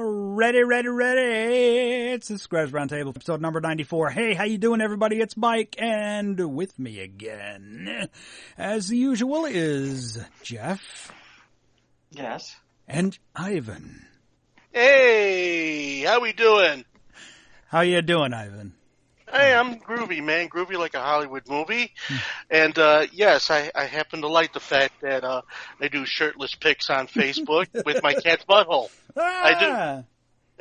Ready. It's the Scratch Roundtable, episode number 94. Hey, how you doing, everybody? It's Mike, and with me again, as usual, is Jeff. Yes. And Ivan. Hey, how we doing? How you doing, Ivan? Hey, I'm groovy, man. Groovy like a Hollywood movie. And, yes, I happen to like the fact that I do shirtless pics on Facebook with my cat's butthole. I do.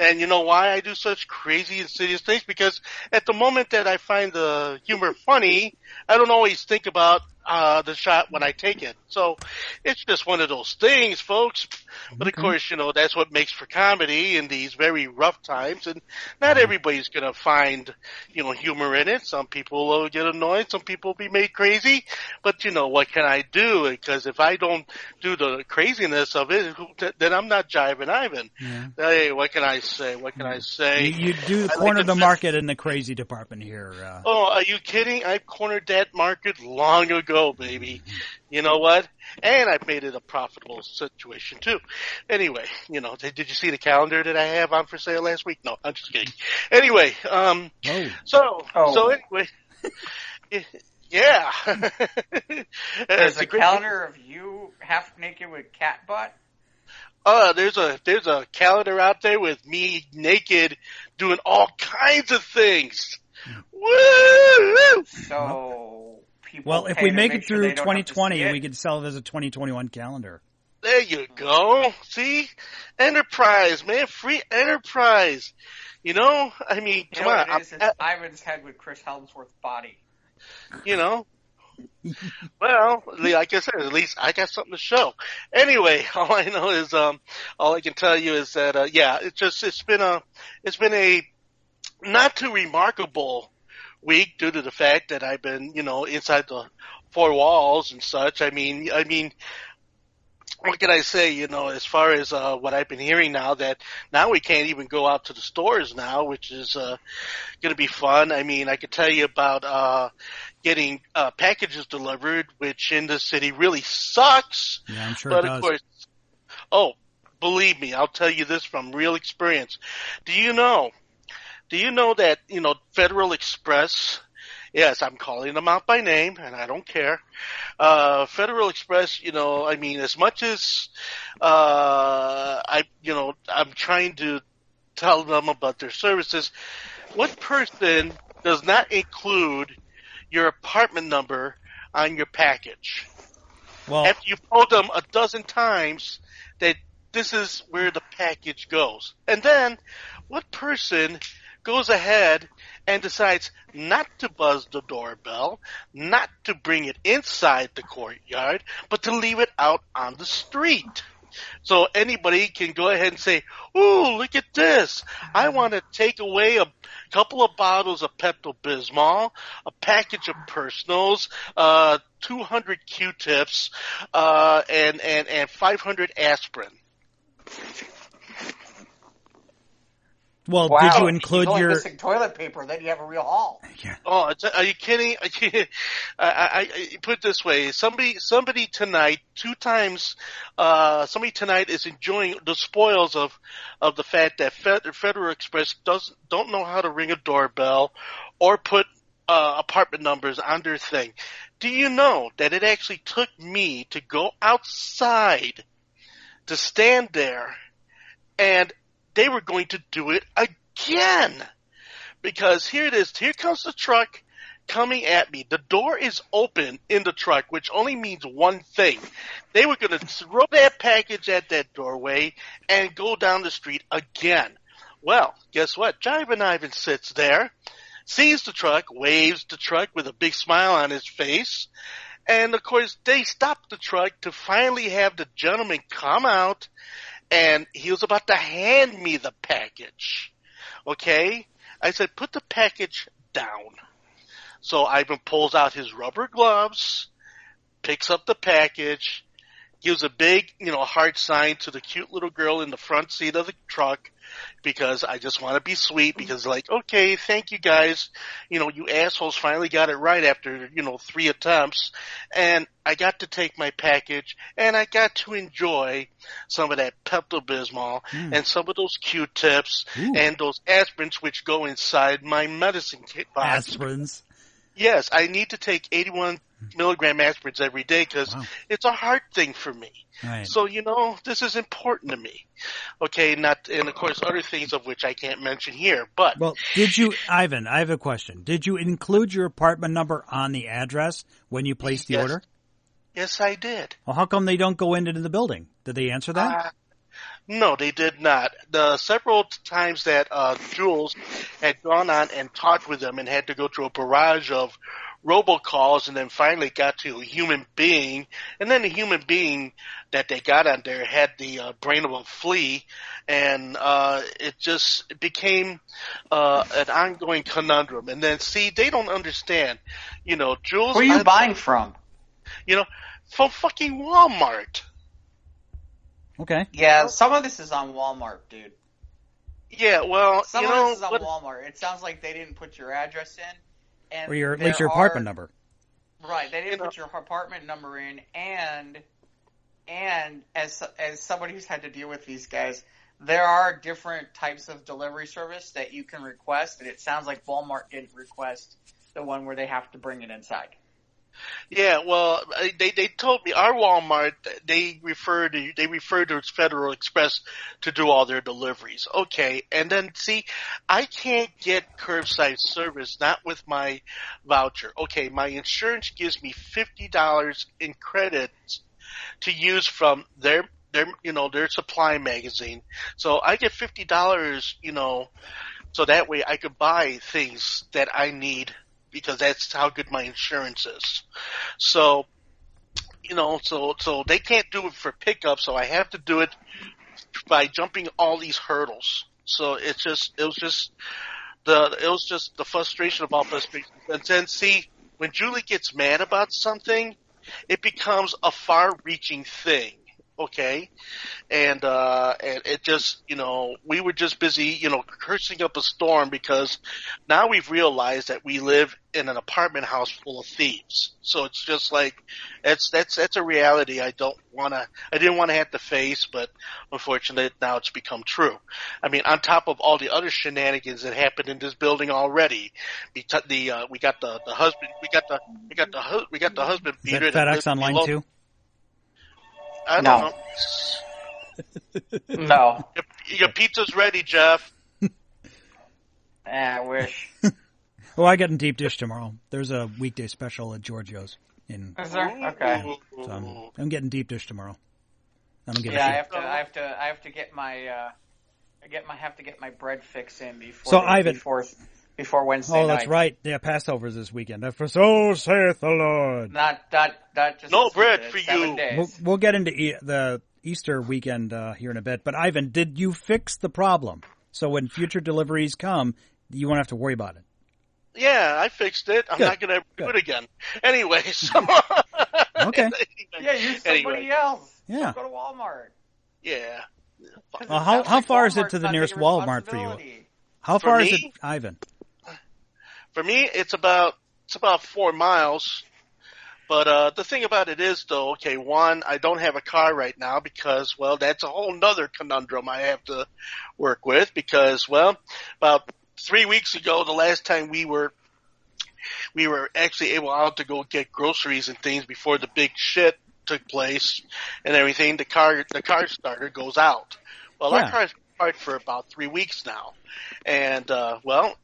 And you know why I do such crazy, insidious things? Because at the moment that I find the humor funny, I don't always think about the shot when I take it. So it's just one of those things, folks. But of course, you know, that's what makes for comedy in these very rough times. And not everybody's going to find, you know, humor in it. Some people will get annoyed. Some people will be made crazy. But, you know, what can I do? Because if I don't do the craziness of it, then I'm not jiving Ivan. Yeah. Hey, what can I say? What can I say? You do corner the market in the crazy department here. Oh, are you kidding? I cornered that market long ago, baby. You know what? And I've made it a profitable situation, too. Anyway, you know, did you see the calendar that I have on for sale last week? No, I'm just kidding. Anyway, so anyway, yeah. There's a calendar of you half naked with cat butt? There's a calendar out there with me naked doing all kinds of things. Woo! So, well, if we make it through 2020, we could sell it as a 2021 calendar. There you go. See? Enterprise, man. Free enterprise. You know? I mean, come on. It's Ivan's head with Chris Helmsworth's body. You know? Well, like I said, at least I got something to show. Anyway, all I know is, all I can tell you is that, yeah, it's been a not too remarkable week due to the fact that I've been, you know, inside the four walls and such. I mean, what can I say, you know, as far as what I've been hearing now, that now we can't even go out to the stores now, which is going to be fun. I mean, I could tell you about getting packages delivered, which in the city really sucks. Yeah, I'm sure but it does. Of course, believe me, I'll tell you this from real experience. Do you know that, you know, Federal Express, yes, I'm calling them out by name, and I don't care. Federal Express, you know, I mean, as much as I'm trying to tell them about their services, what person does not include your apartment number on your package? Well, after you've told them a dozen times that this is where the package goes. And then, what person goes ahead and decides not to buzz the doorbell, not to bring it inside the courtyard, but to leave it out on the street? So anybody can go ahead and say, ooh, look at this. I want to take away a couple of bottles of Pepto-Bismol, a package of Personals, 200 Q-tips, and 500 aspirin. Well, wow. Did you include He's only your missing toilet paper? Then you have a real haul. Yeah. Oh, are you kidding? I put it this way: somebody tonight, two times. Somebody tonight is enjoying the spoils of the fact that Federal Express don't know how to ring a doorbell or put apartment numbers on their thing. Do you know that it actually took me to go outside to stand there, and they were going to do it again? Because here it is. Here comes the truck coming at me. The door is open in the truck, which only means one thing. They were going to throw that package at that doorway and go down the street again. Well, guess what? Jivin' Ivan sits there, sees the truck, waves the truck with a big smile on his face. And, of course, they stopped the truck to finally have the gentleman come out, and he was about to hand me the package. Okay? I said, put the package down. So Ivan pulls out his rubber gloves, picks up the package, gives a big, heart sign to the cute little girl in the front seat of the truck, because I just want to be sweet, because okay, thank you guys. You assholes finally got it right after, 3 attempts. And I got to take my package, and I got to enjoy some of that Pepto-Bismol and some of those Q-tips and those aspirins which go inside my medicine kit box. Aspirins? Yes, I need to take 81 milligram aspirins every day because it's a heart thing for me. Right. So, this is important to me. Okay, and of course other things of which I can't mention here, but. Well, did you, Ivan, I have a question. Did you include your apartment number on the address when you placed the order? Yes, I did. Well, how come they don't go into the building? Did they answer that? No, they did not. The several times that Jules had gone on and talked with them and had to go through a barrage of robocalls and then finally got to a human being, and then the human being that they got on there had the brain of a flea, and it became an ongoing conundrum. And then, they don't understand. Jules... Who are you buying from? From fucking Walmart. Okay. Yeah, some of this is on Walmart, dude. Yeah, well, some of this is on Walmart. It sounds like they didn't put your address in, and or at least your apartment number. Right, they didn't put your apartment number in, and as somebody who's had to deal with these guys, there are different types of delivery service that you can request, and it sounds like Walmart didn't request the one where they have to bring it inside. Yeah, well, they told me our Walmart, they refer to its Federal Express to do all their deliveries. Okay, and then I can't get curbside service, not with my voucher. Okay, my insurance gives me $50 in credits to use from their supply magazine. So I get $50, so that way I could buy things that I need, because that's how good my insurance is. So, so they can't do it for pickup, so I have to do it by jumping all these hurdles. So it was just the frustration of all this. And then when Julie gets mad about something, it becomes a far-reaching thing. Okay, and it just, we were just busy, cursing up a storm, because now we've realized that we live in an apartment house full of thieves. So it's just that's a reality I didn't want to have to face, but unfortunately now it's become true. I mean, on top of all the other shenanigans that happened in this building already, we got the husband beater. Is that FedEx Online too? I don't know. No. Your pizza's ready, Jeff. I wish. Well, I get in deep dish tomorrow. There's a weekday special at Giorgio's. Is there? Okay. So I'm getting deep dish tomorrow. I don't give a shit. I have to get my bread fix in before Wednesday night. Oh, that's right. Yeah, Passover's this weekend. For so saith the Lord. Not just no bread for 7 you. days. We'll get into the Easter weekend here in a bit. But Ivan, did you fix the problem? So when future deliveries come, you won't have to worry about it. Yeah, I fixed it. I'm not going to do it again. Anyway, so. Okay. Yeah, use somebody else. Yeah. Go to Walmart. Yeah. Well, how far is it to the nearest Walmart for you? How far is it, Ivan? For me, it's about 4 miles. But the thing about it is, though, okay, one, I don't have a car right now because, well, that's a whole nother conundrum I have to work with because, well, about 3 weeks ago, the last time we were actually able out to go get groceries and things before the big shit took place and everything, the car starter goes out. Well, our car's parked for about 3 weeks now. And, well,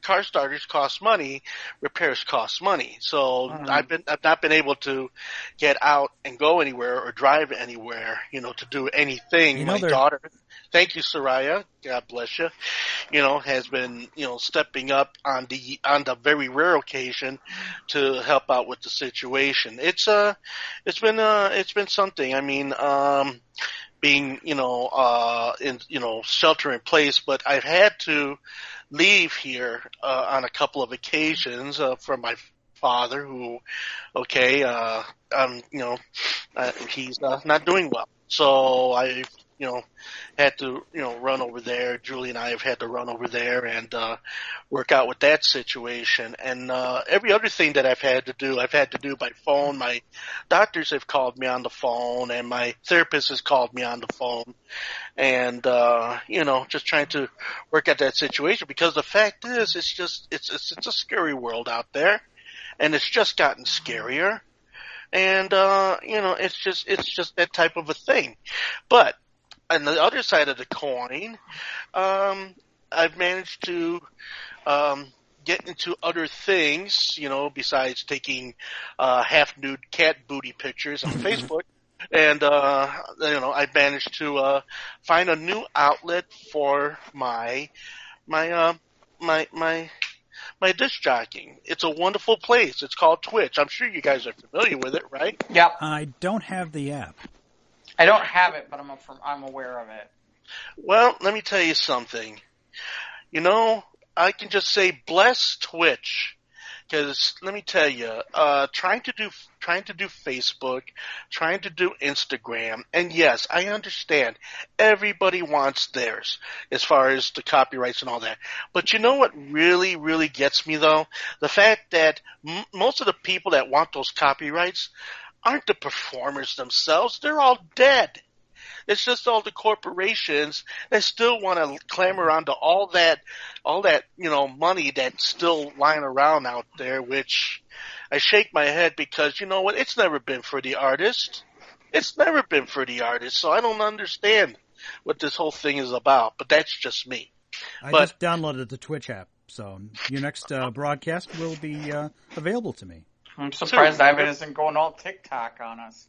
car starters cost money, repairs cost money. So I've not been able to get out and go anywhere or drive anywhere, to do anything. My daughter, thank you, Soraya, God bless you, has been, stepping up on the very rare occasion to help out with the situation. It's been something. I mean, being, in, shelter in place, but I've had to leave here, on a couple of occasions, for my father who, okay, he's not doing well. So I, had to, run over there. Julie and I have had to run over there and work out with that situation. And every other thing that I've had to do by phone. My doctors have called me on the phone, and my therapist has called me on the phone. And just trying to work at that situation, because the fact is, it's a scary world out there, and it's just gotten scarier. And it's just that type of a thing. But on the other side of the coin, I've managed to get into other things, besides taking half nude cat booty pictures on Facebook. And I managed to find a new outlet for my disc jockeying. It's a wonderful place. It's called Twitch. I'm sure you guys are familiar with it, right? Yep. I don't have the app. I don't have it, but I'm aware of it. Well, let me tell you something. I can just say bless Twitch, because let me tell you, trying to do Facebook, trying to do Instagram, and yes, I understand everybody wants theirs as far as the copyrights and all that. But you know what really, really gets me though? The fact that most of the people that want those copyrights aren't the performers themselves. They're all dead. It's just all the corporations that still want to clamor onto all that money that's still lying around out there, which I shake my head, because you know what? It's never been for the artist. It's never been for the artist, so I don't understand what this whole thing is about, but that's just me. I just downloaded the Twitch app, so your next broadcast will be available to me. I'm surprised Ivan isn't going all TikTok on us.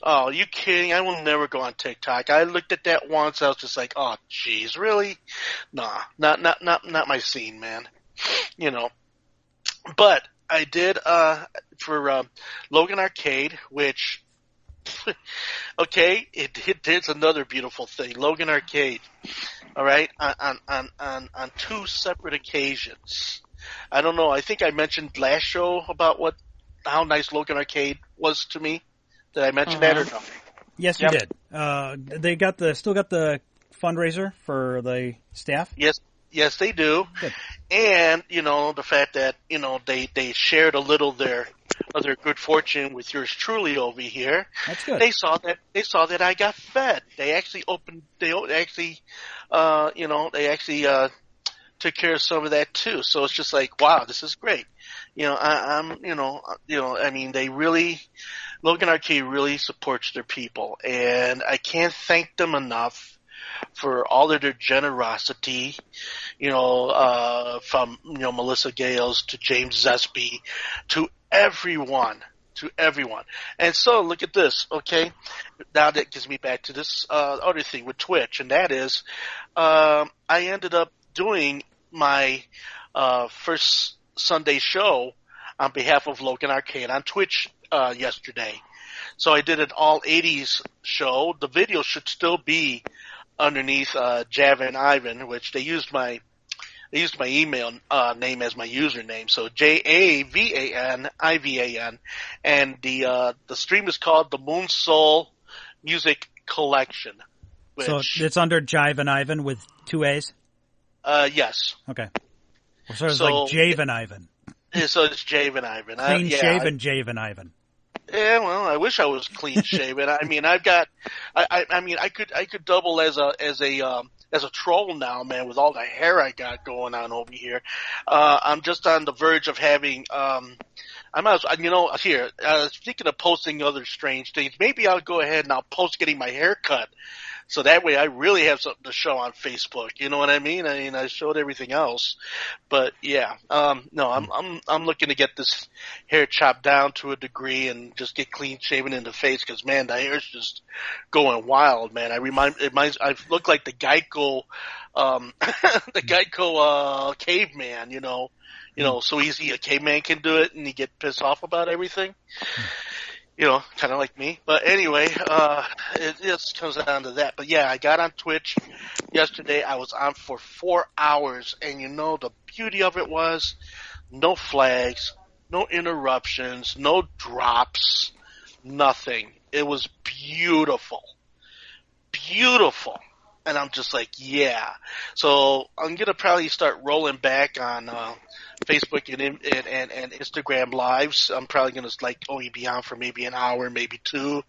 Oh, you kidding? I will never go on TikTok. I looked at that once. I was just like, oh, geez, really? Nah, not my scene, man. But I did for Logan Arcade, which, okay, it's another beautiful thing. Logan Arcade, all right, on two separate occasions. I don't know. I think I mentioned last show about how nice Logan Arcade was to me. Did I mention that or no? Yes, you did. They still got the fundraiser for the staff? Yes, they do. Good. And, the fact that, they shared a little of their good fortune with yours truly over here. That's good. They saw that I got fed. They actually took care of some of that too. So it's just like, wow, this is great. Logan Arcade really supports their people, and I can't thank them enough for all of their generosity, from, Melissa Gales to James Zesby to everyone. And so look at this, okay? Now that gets me back to this other thing with Twitch, and that is I ended up doing my first Sunday show on behalf of Logan Arcade on Twitch yesterday. So I did an all 80s show. The video should still be underneath Javan and Ivan, which they used my email name as my username. So JAVANIVAN, and the stream is called the Moon Soul Music Collection. So it's under Jive and Ivan with two A's? Yes. Okay. So it's like Javan Ivan. So it's Javan Ivan. Clean shaven Javan Ivan. Yeah, well, I wish I was clean shaven. I mean, I could double as a troll now, man, with all the hair I got going on over here. I'm just on the verge of having, I might as well, here, speaking of posting other strange things, maybe I'll go ahead and I'll post getting my hair cut. So that way I really have something to show on Facebook. You know what I mean? I showed everything else. But yeah, no, I'm looking to get this hair chopped down to a degree and just get clean shaven in the face, because man, the hair's just going wild, man. I look like the Geico, caveman, so easy a caveman can do it and you get pissed off about everything. Kind of like me. But anyway, it just comes down to that. But yeah, I got on Twitch yesterday. I was on for 4 hours, and the beauty of it was no flags, no interruptions, no drops, nothing. It was beautiful. Beautiful. And I'm just like, yeah. So I'm going to probably start rolling back on Facebook and Instagram lives. I'm probably going to like only be on for maybe an hour, maybe two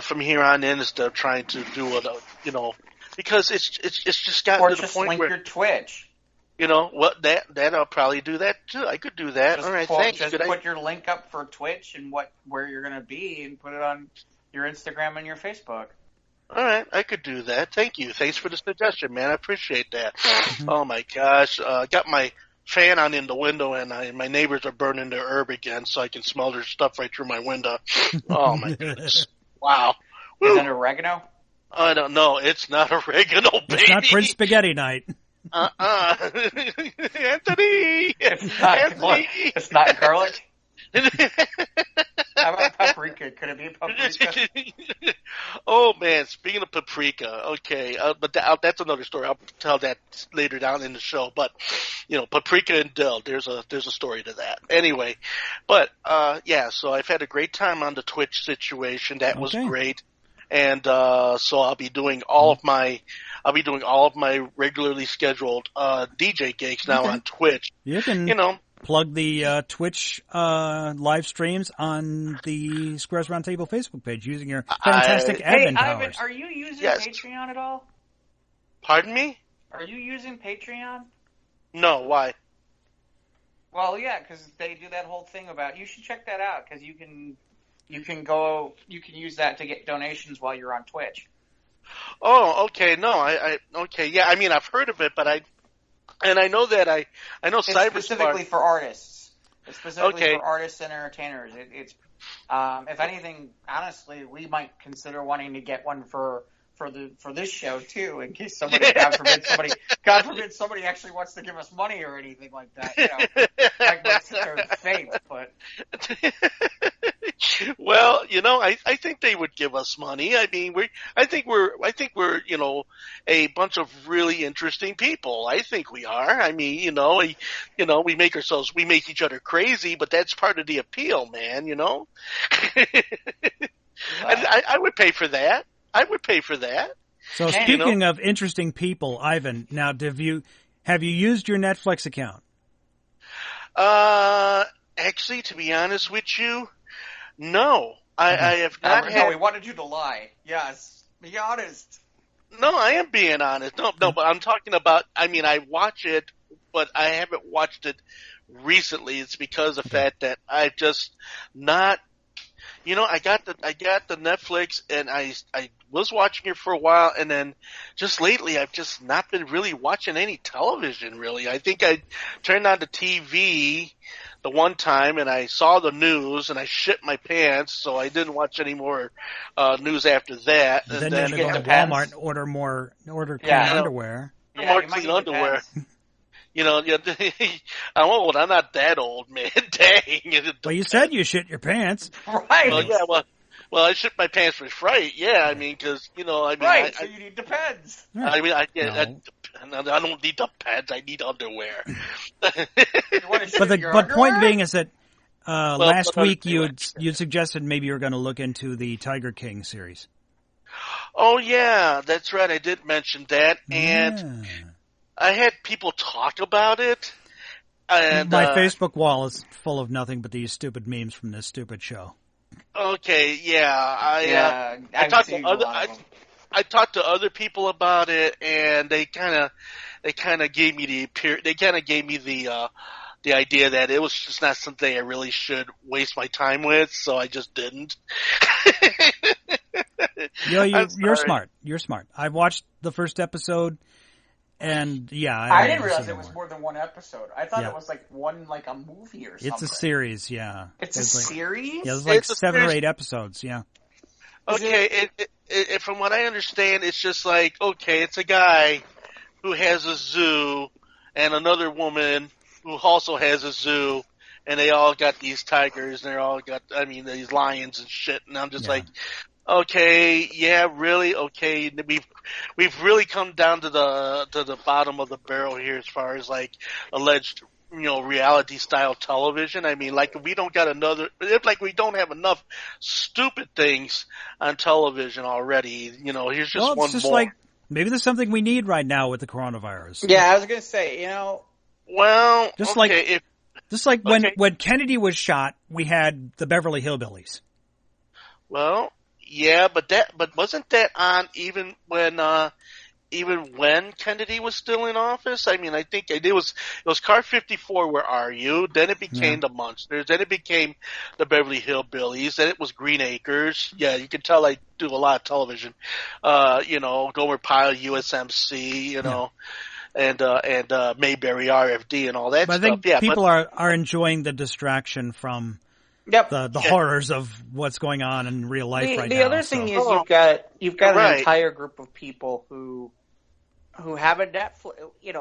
from here on in instead of trying to do it, because it's just gotten to the point link where your Twitch. You know what? That I'll probably do that too. I could do that. All right, thanks. Just put your link up for Twitch and where you're going to be, and put it on your Instagram and your Facebook. All right, I could do that. Thank you. Thanks for the suggestion, man. I appreciate that. Oh my gosh, got my fan on in the window, and my neighbors are burning their herb again, so I can smell their stuff right through my window. Oh my goodness! Wow. Is it oregano? I don't know. It's not oregano, baby. It's not Prince Spaghetti Night. Anthony. It's not garlic. How about paprika? Could it be paprika? Oh man, speaking of paprika, okay, but that's another story. I'll tell that later down in the show. But paprika and dill, there's a story to that. Anyway, but yeah, so I've had a great time on the Twitch situation. That was great, and so I'll be doing all of my regularly scheduled DJ gigs now on Twitch. You can plug the Twitch live streams on the Squares Roundtable Facebook page using your fantastic admin powers. Ivan, are you using Patreon at all? Pardon me? Are you using Patreon? No, why? Well, yeah, because they do that whole thing about. You should check that out because you can use that to get donations while you're on Twitch. Oh, okay. No, okay. Yeah, I mean, I've heard of it, but I know it's specifically for artists. It's specifically for artists and entertainers. It's if anything, honestly, we might consider wanting to get one for this show too, in case somebody, God forbid somebody actually wants to give us money or anything like that. Like my sister fate, but. Well, I think they would give us money. I mean, I think we're a bunch of really interesting people. I think we are. I mean, we make each other crazy, but that's part of the appeal, man. I would pay for that. So speaking of interesting people, Ivan, now have you used your Netflix account? Actually, to be honest with you, no. I have not had... No, we wanted you to lie. Yes. Be honest. No, I am being honest. No, but I'm talking about, I watch it, but I haven't watched it recently. It's because of the fact that I've just not... I got the Netflix, and I was watching it for a while, and then just lately I've just not been really watching any television, really. I think I turned on the TV the one time, and I saw the news, and I shit my pants, so I didn't watch any more news after that. And then you go to Walmart and order clean underwear. More clean underwear. I'm old. I'm not that old, man. Dang. Well, you said you shit your pants. Right. Well, yeah, well, I shit my pants with fright. Yeah, I mean, because, Right, so you need Depends. I mean, I don't need the pads. I need underwear. But point being is that last week you suggested maybe you were going to look into the Tiger King series. Oh, yeah, that's right. I did mention that. And I had people talk about it. And my Facebook wall is full of nothing but these stupid memes from this stupid show. Okay, yeah. I talked to other people about it, and they kind of gave me the idea that it was just not something I really should waste my time with, so I just didn't. You're smart. You're smart. I watched the first episode, and I didn't realize it was more than one episode. I thought it was like a movie or something. It's a series, yeah. It's a series? Yeah, there's like 7 or 8 episodes, yeah. Okay, it, from what I understand, it's just like, okay, it's a guy who has a zoo and another woman who also has a zoo, and they all got these tigers, and they all got, these lions and shit, and I'm just like, okay, yeah, really, okay, we've really come down to the bottom of the barrel here as far as like alleged reality style television. I mean, like we don't have enough stupid things on television already. Here's just one just more. like maybe there's something we need right now with the coronavirus. Yeah, I was gonna say, Well, just okay, like when Kennedy was shot, we had the Beverly Hillbillies. Well, yeah, but wasn't that on even when Kennedy was still in office? I mean, I think it was Car 54, Where Are You? Then it became the Munsters. Then it became the Beverly Hillbillies. Then it was Green Acres. Yeah, you can tell I do a lot of television. Gomer Pyle, USMC, and Mayberry RFD and all that but stuff. I think people are enjoying the distraction from the horrors of what's going on in real life right now. The other thing is you've got an entire group of people who have a Netflix.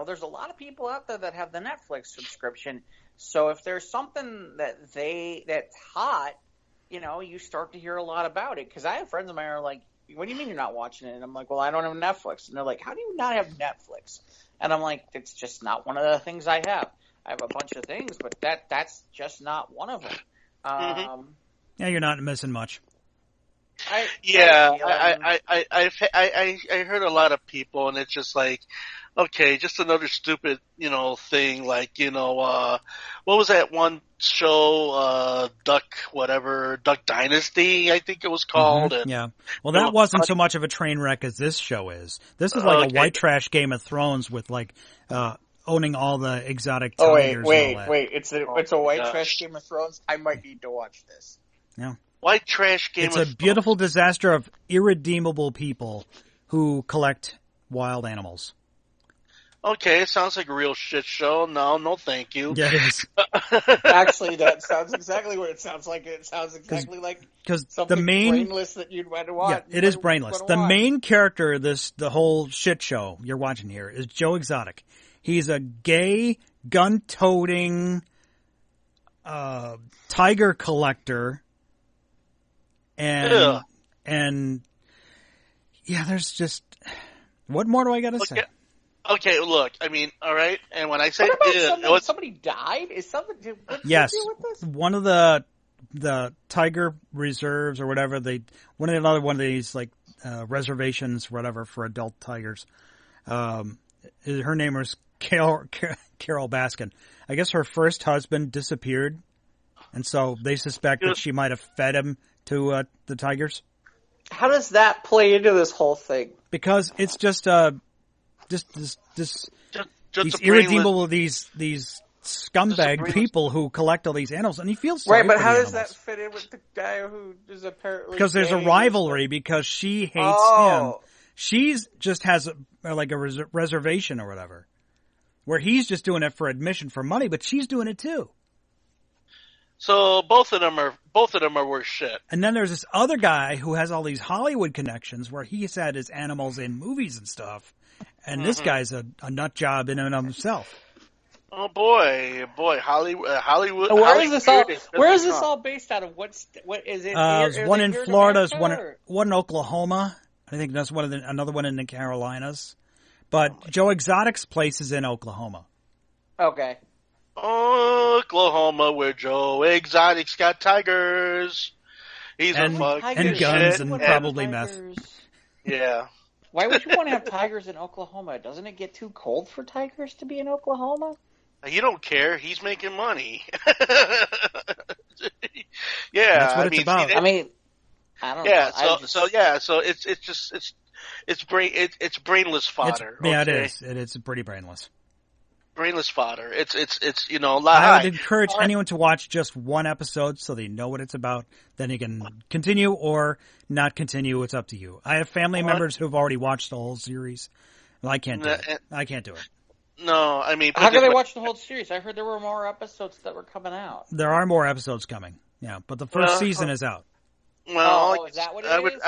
There's a lot of people out there that have the Netflix subscription. So if there's something that's hot, you start to hear a lot about it. Because I have friends of mine who are like, "What do you mean you're not watching it?" And I'm like, "Well, I don't have Netflix." And they're like, "How do you not have Netflix?" And I'm like, "It's just not one of the things I have. I have a bunch of things, but that's just not one of them." Yeah, you're not missing much. I heard a lot of people, and it's just like, okay, just another stupid, thing. Like, what was that one show, Duck Dynasty, I think it was called. Mm-hmm. And, yeah. Well, that wasn't so much of a train wreck as this show is. This is like a white trash Game of Thrones with owning all the exotic tigers. Wait! It's a white trash Game of Thrones. I might need to watch this. Yeah. White trash Game of Thrones. It's a beautiful disaster of irredeemable people who collect wild animals. Okay, it sounds like a real shit show. No, thank you. Yeah, it is. Actually, that sounds exactly what it sounds like. It sounds exactly like something brainless that you'd want to watch. Yeah, it is brainless. The main character of the whole shit show you're watching here is Joe Exotic. He's a gay, gun-toting tiger collector. And yeah, there's just, what more do I gotta say? Okay, look, I mean, all right, and when I say somebody died, is something? Yes, do with this? One of the tiger reserves or whatever another one of these like reservations, whatever, for adult tigers. Her name was Carol Baskin. I guess her first husband disappeared, and so they suspect that she might have fed him to the tigers. How does that play into this whole thing? Because it's just these irredeemable these scumbag people who collect all these animals, and he feels sorry but for how the does animals. that fit in with the guy who is apparently because there's a rivalry because she hates him. She's just has a reservation or whatever, where he's just doing it for admission for money, but she's doing it too. So both of them are worth shit. And then there's this other guy who has all these Hollywood connections where he's had his animals in movies and stuff. And this guy's a nut job in and of himself. Oh boy, Hollywood. Where is this all based out of? What is it? There's one in Florida, one in Oklahoma. I think that's another one in the Carolinas. But Joe Exotic's place is in Oklahoma. Okay. Oklahoma, where Joe Exotic's got tigers. He's a fucking and guns shit. and probably meth. Yeah. Why would you want to have tigers in Oklahoma? Doesn't it get too cold for tigers to be in Oklahoma? You don't care. He's making money. Yeah, that's what it's about. I don't know. So it's brainless fodder. It is. It's pretty brainless. Brainless fodder. It's I would encourage anyone to watch just one episode so they know what it's about. Then you can continue or not continue. It's up to you. I have family members who've already watched the whole series. Well, I can't do it. I can't do it. No, I mean... How can they watch the whole series? I heard there were more episodes that were coming out. There are more episodes coming, yeah, but the first season is out. Well, is that what it is?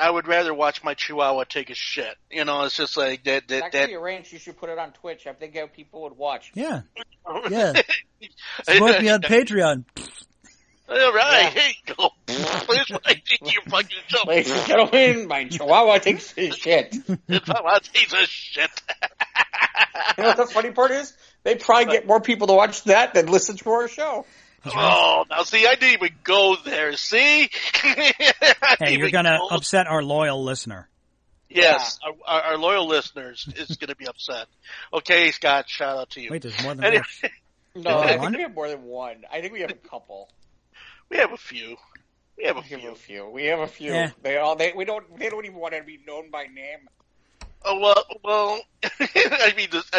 I would rather watch my Chihuahua take a shit. It's just like that. It's actually arranged. You should put it on Twitch. I think people would watch. Yeah. Support me on Patreon. All right, here you go. Please, I think you're fucking joke. Ladies and gentlemen, my Chihuahua takes a shit. Chihuahua takes a shit. You know what the funny part is? They probably get more people to watch that than listen to our show. Oh, now see, I didn't even go there. See? Hey, you're going to upset our loyal listener. Yes, yeah. Our loyal listeners is going to be upset. Okay, Scott, shout out to you. Wait, there's more than one. No, I think we have more than one. I think we have a couple. We have a few. We have a few. Yeah. They don't even want to be known by name. Oh well. I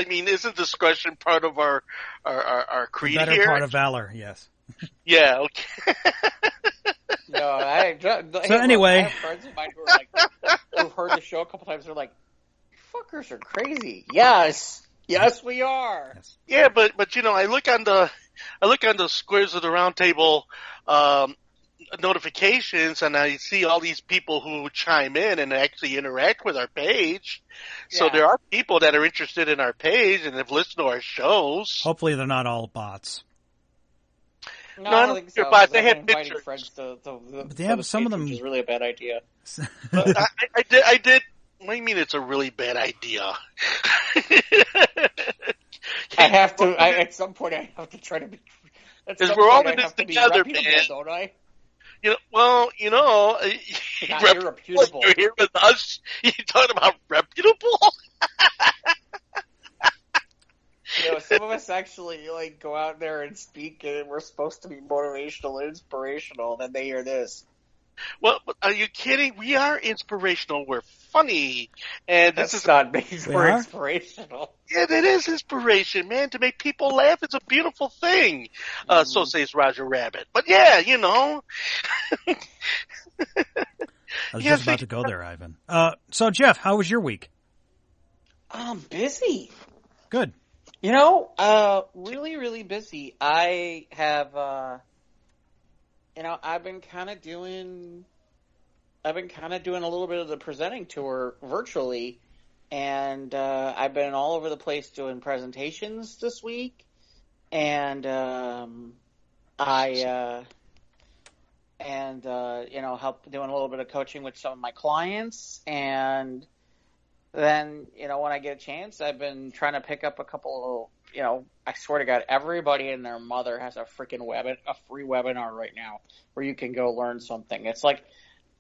mean, isn't discretion part of our creed the better here? Part of valor, yes. Yeah. Okay. No, so anyway, I have friends of mine who are like, who've heard the show a couple times. They're like, "Fuckers are crazy." Yes, we are. Yes. Yeah, but I look on the Squares of the Round Table notifications, and I see all these people who chime in and actually interact with our page. So there are people that are interested in our page and have listened to our shows. Hopefully, they're not all bots. No, I don't think so. Bots. They have pictures. Friends but they have some of them. Which is really a bad idea. I did. What do you mean it's a really bad idea? At some point, I have to try to be. Because we're all in this together, man. Don't I? Not irreputable. You're here with us. You talking about reputable? Some of us actually go out there and speak, and we're supposed to be motivational and inspirational. Then they hear this. Well, are you kidding? We are inspirational. We're funny, and this is not we're inspirational. Yeah, that is inspiration, man. To make people laugh is a beautiful thing. So says Roger Rabbit. But yeah, I was just about to go there, Ivan. So Jeff, how was your week? I'm busy. Good. Really, really busy. I have, I've been kind of doing a little bit of the presenting tour virtually, and I've been all over the place doing presentations this week, and help doing a little bit of coaching with some of my clients, and then, when I get a chance, I've been trying to pick up a couple of, I swear to God, everybody and their mother has a free webinar right now where you can go learn something. It's like,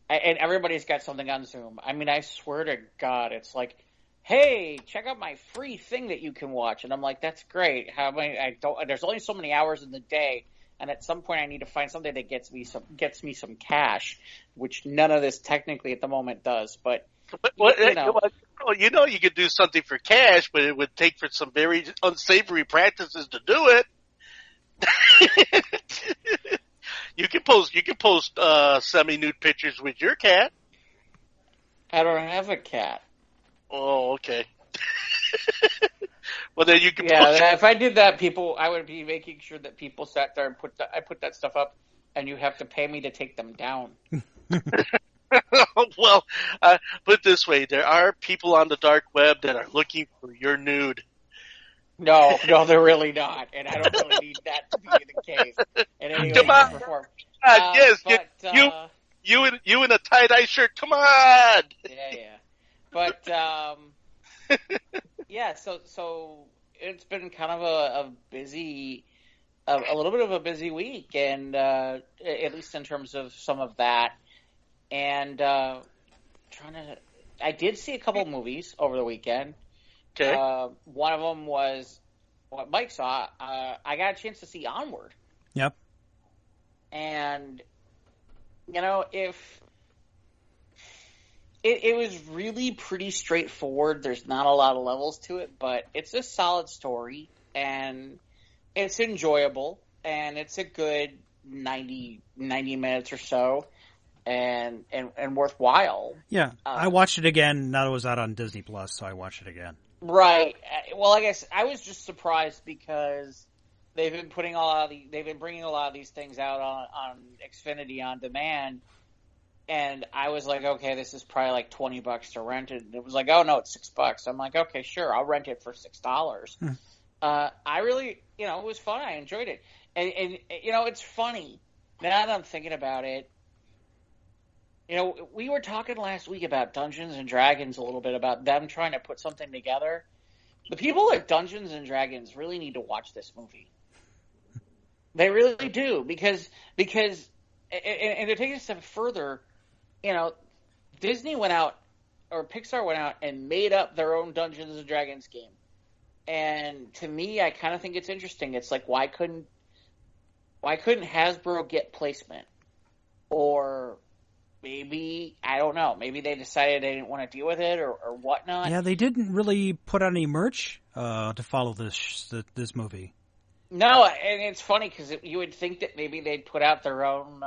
and everybody's got something on Zoom. I mean, I swear to God, it's like, hey, check out my free thing that you can watch. And I'm like, that's great. There's only so many hours in the day. And at some point I need to find something that gets me some cash, which none of this technically at the moment does, but you could do something for cash, but it would take for some very unsavory practices to do it. You can post semi-nude pictures with your cat. I don't have a cat. Oh, okay. Well, then you can. Yeah, if I did that, I would be making sure that people sat there and I put that stuff up, and you have to pay me to take them down. Well, put it this way: there are people on the dark web that are looking for your nude. No, they're really not, and I don't really need that to be the case. And anyway, come on, yes, you in a tie-dye shirt. Come on. Yeah. But yeah, so it's been kind of a busy, a little bit of a busy week, and at least in terms of some of that. And I did see a couple movies over the weekend. Okay. One of them was what Mike saw. I got a chance to see Onward. Yep. And if it was really pretty straightforward, there's not a lot of levels to it, but it's a solid story, and it's enjoyable, and it's a good 90 minutes or so. And worthwhile. Yeah, I watched it again. Now it was out on Disney Plus, so I watched it again. Right. Well, I guess I was just surprised because they've been bringing a lot of these things out on Xfinity on demand, and I was like, okay, this is probably like $20 to rent it. And it was like, oh no, it's $6. I'm like, okay, sure, I'll rent it for $6. I really, it was fun. I enjoyed it, and it's funny now that I'm thinking about it. We were talking last week about Dungeons and Dragons a little bit, about them trying to put something together. The people at Dungeons and Dragons really need to watch this movie. They really do, because and to take it a step further, Disney went out, or Pixar went out and made up their own Dungeons and Dragons game. And to me, I kind of think it's interesting. It's like, why couldn't Hasbro get placement? Or maybe, I don't know, maybe they decided they didn't want to deal with it or whatnot. Yeah, they didn't really put out any merch to follow this movie. No, and it's funny because you would think that maybe they'd put out their own...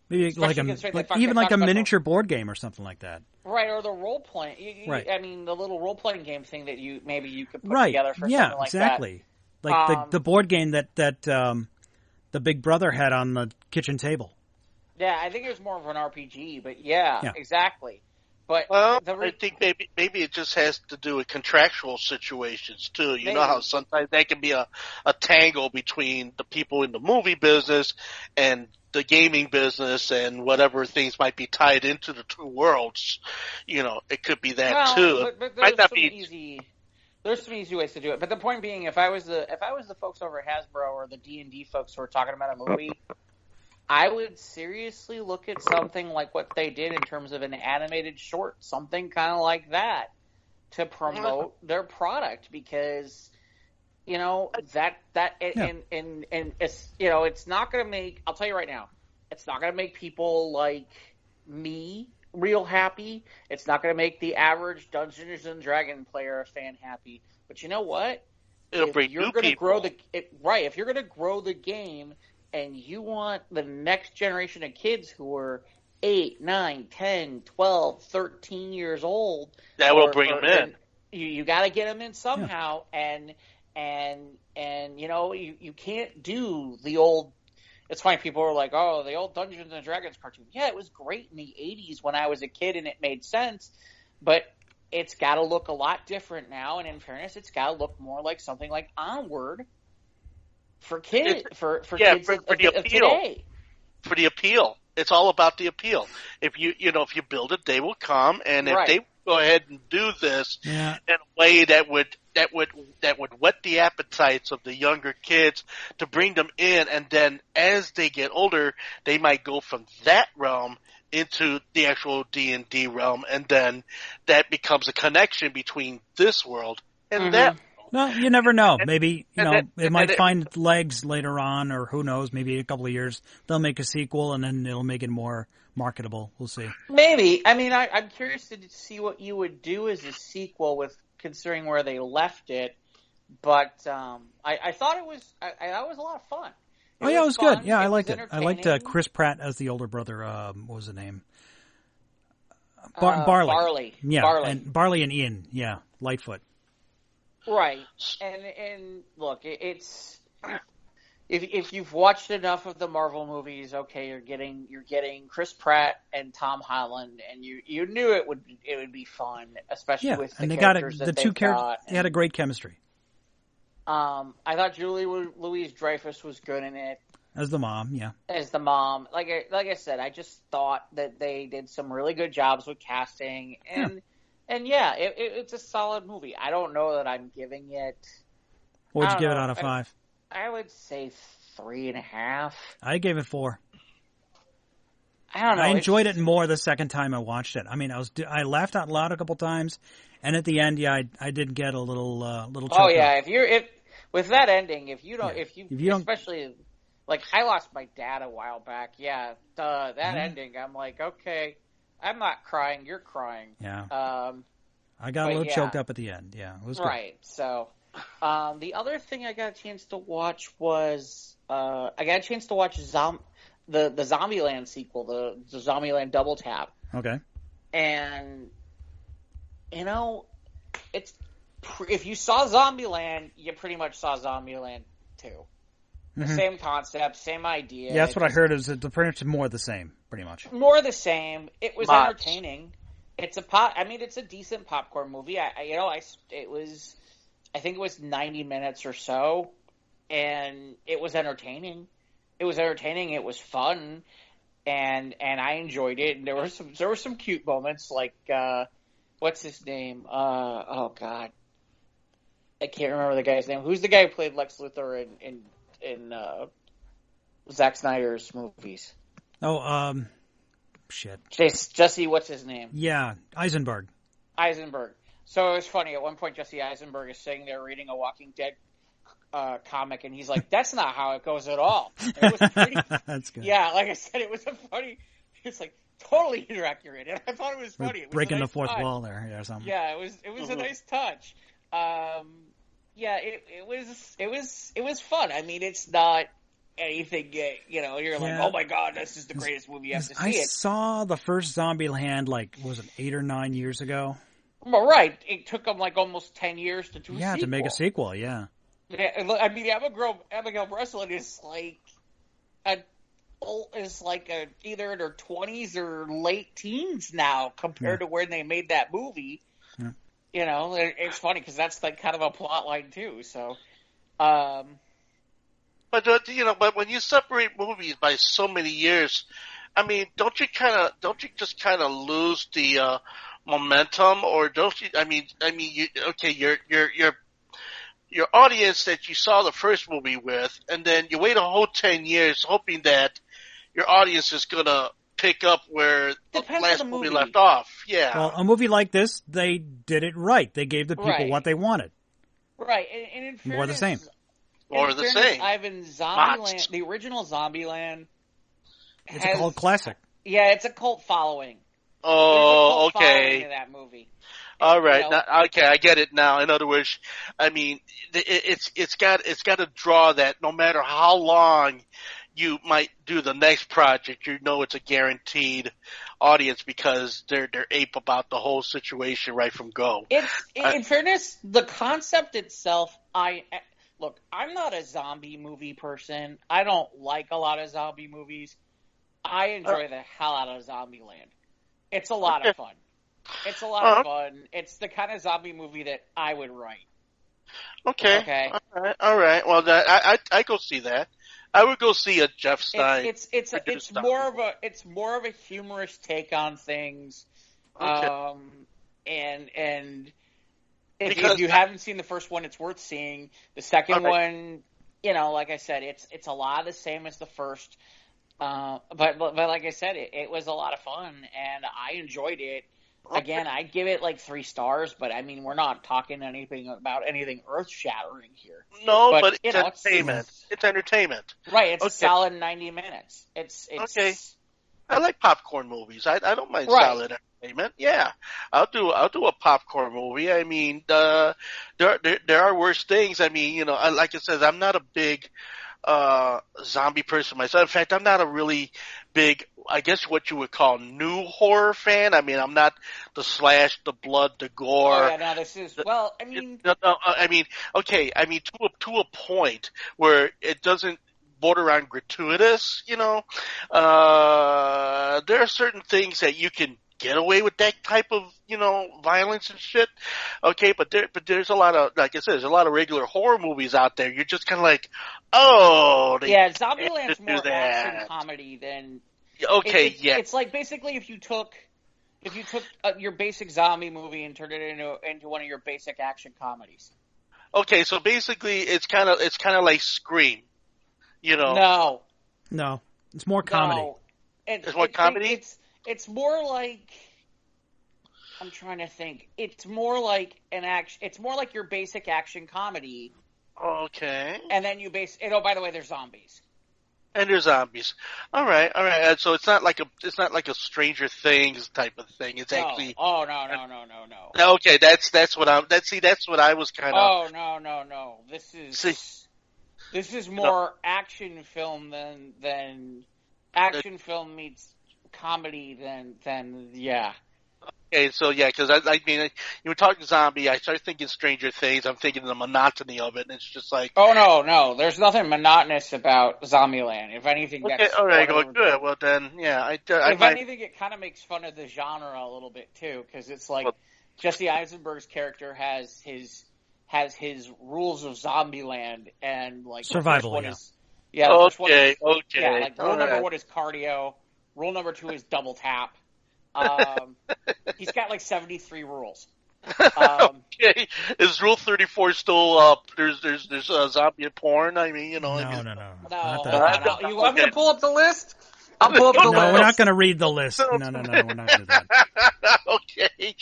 maybe like a miniature board game or something like that. Right, or the role-playing. Right. I mean, the little role-playing game thing that you could put together for something like exactly. that. Like the board game that the Big Brother had on the kitchen table. Yeah, I think it was more of an RPG, but yeah. Exactly. But I think maybe it just has to do with contractual situations too. You know how sometimes there can be a tangle between the people in the movie business and the gaming business, and whatever things might be tied into the two worlds. It could be that too. But there's some easy ways to do it. But the point being, if I was the folks over at Hasbro or the D&D folks who are talking about a movie, I would seriously look at something like what they did in terms of an animated short, something kind of like that, to promote their product, because it's it's not going to make, I'll tell you right now, it's not going to make people like me real happy. It's not going to make the average Dungeons and Dragons player fan happy. But you know what? It'll bring new people. If you're going to grow the game, and you want the next generation of kids who are 8, 9, 10, 12, 13 years old. That will bring them in. You got to get them in somehow, and you can't do the old. It's funny, people are like, oh, the old Dungeons and Dragons cartoon. Yeah, it was great in the 80s when I was a kid and it made sense, but it's got to look a lot different now, and in fairness, it's got to look more like something like Onward. For kids, for kids of today. For the appeal, it's all about the appeal. If you build it, they will come, and if they go ahead and do this in a way that would whet the appetites of the younger kids to bring them in, and then as they get older, they might go from that realm into the actual D&D realm, and then that becomes a connection between this world and that. Well, you never know. Maybe, it might find legs later on, or who knows, maybe a couple of years they'll make a sequel and then it'll make it more marketable. We'll see. Maybe. I mean, I'm curious to see what you would do as a sequel with considering where they left it. But I thought it was that was a lot of fun. It was good. Yeah, I liked it. I liked Chris Pratt as the older brother. What was the name? Barley. Yeah, Barley. And Barley and Ian. Yeah, Lightfoot. Right, and look, it's if you've watched enough of the Marvel movies, okay, you're getting Chris Pratt and Tom Holland, and you knew it would be fun, especially with the characters that they've got. They had a great chemistry. I thought Julie Louis-Dreyfus was good in it as the mom. Yeah, as the mom. Like I said, I just thought that they did some really good jobs with casting and. Yeah. And it's a solid movie. I don't know that I'm giving it. What would you give it out of 5? I would say 3.5. I gave it 4. I don't know. I enjoyed it more the second time I watched it. I mean, I laughed out loud a couple times, and at the end, I did get a little choked up. Oh yeah, if with that ending, if you don't, especially like I lost my dad a while back. Yeah, that ending, I'm like, okay. I'm not crying. You're crying. Yeah. I got a little choked up at the end. Yeah, it was good. Right. So, the other thing I got a chance to watch was the Zombieland sequel, the Zombieland Double Tap. Okay. And it's if you saw Zombieland, you pretty much saw Zombieland 2. The same concept, same idea. Yeah, that's what I heard. Is the pretty much more the same, pretty much. More the same. It was entertaining. It's it's a decent popcorn movie. I think it was 90 minutes or so, and it was entertaining. It was fun, and I enjoyed it. And there were some cute moments, like what's his name? Oh God. can't remember the guy's name. Who's the guy who played Lex Luthor in Zack Snyder's movies? Oh, shit. Jesse, what's his name? Yeah, Eisenberg. So it was funny. At one point, Jesse Eisenberg is sitting there reading a Walking Dead comic, and he's like, "That's not how it goes at all." It was pretty. That's good. Yeah, like I said, it was a funny. It's like totally inaccurate, and I thought it was funny. It was breaking nice the fourth touch. wall there, or something. Yeah, it was a nice touch. Yeah, it was fun. I mean, it's not anything, you're like, oh my god, this is the greatest movie you have to see. I saw the first Zombieland, was it 8 or 9 years ago? Well, right. It took them almost 10 years to do a sequel. Yeah, to make a sequel, yeah. I mean, Abigail Breslin is either in her 20s or late teens now compared to when they made that movie. Yeah. It's funny because that's kind of a plot line too. So, but when you separate movies by so many years, I mean, don't you just kind of lose the momentum, or don't you? Your audience that you saw the first movie with, and then you wait a whole 10 years hoping that your audience is gonna pick up where the last movie left off. Yeah. Well, a movie like this, they did it right. They gave the people what they wanted. Right, and in fairness, more the same. More the same. Ivan, Zombieland, the original Zombieland. It's a cult classic. Yeah, it's a cult following. Oh, okay. Following to that movie. All right. Okay, I get it now. In other words, I mean, it's got to draw that no matter how long you might do the next project, it's a guaranteed audience because they're ape about the whole situation right from go. In fairness, the concept itself, I'm not a zombie movie person. I don't like a lot of zombie movies. I enjoy the hell out of Zombieland. It's a lot of fun. It's a lot of fun. It's the kind of zombie movie that I would write. Okay. All right. Well, I go see that. I would go see a Jeff Stein. It's more of a humorous take on things. Okay. And if you haven't seen the first one, it's worth seeing. The second one, like I said, it's a lot of the same as the first. But like I said, it was a lot of fun, and I enjoyed it. Again, I'd give it 3 stars, but I mean, we're not talking about anything earth-shattering here. No, but it's entertainment. It's entertainment. Right, it's a solid 90 minutes. It's okay. I like popcorn movies. I don't mind solid entertainment. Yeah, I'll do a popcorn movie. I mean, there are worse things. I mean, like I said, I'm not a big zombie person myself. In fact, I'm not a really big, I guess what you would call new horror fan. I mean, I'm not the slash, the blood, the gore. Oh, yeah, no, this is, I mean... okay, to a point where it doesn't border on gratuitous, there are certain things that you can get away with that type of, violence and shit. Okay, but there's a lot of, like I said, there's a lot of regular horror movies out there. You're just kind of like, Zombieland's more action comedy than. Okay, it's like basically if you took your basic zombie movie and turned it into one of your basic action comedies. Okay, so basically it's kind of like Scream, No, it's more comedy. No. It's more comedy. It's more like, I'm trying to think. It's more like it's more like your basic action comedy. Okay. And then you base it. Oh, by the way, there's zombies. And there's zombies. All right. So it's not like a Stranger Things type of thing. It's actually. Oh no. Okay, that's what I was kind of. Oh no. This is more action film than action film meets comedy than yeah. Okay, so yeah, because I mean, you were talking zombie. I started thinking Stranger Things. I'm thinking the monotony of it, and it's just like. Oh no, there's nothing monotonous about Zombieland. If anything, that's all right. Good. Well then, yeah. If anything, it kind of makes fun of the genre a little bit too, because it's like Jesse Eisenberg's character has his rules of Zombieland, and survival. Okay. Yeah, rule number 1 is cardio. Rule number 2 is double tap. He's got 73 rules. Okay, is Rule 34 still up? There's zombie porn. I mean, No. Not No. that. You want me to pull up the list? I'll pull up the list. No, we're not going to read the list. No, we're not going to do that. Okay.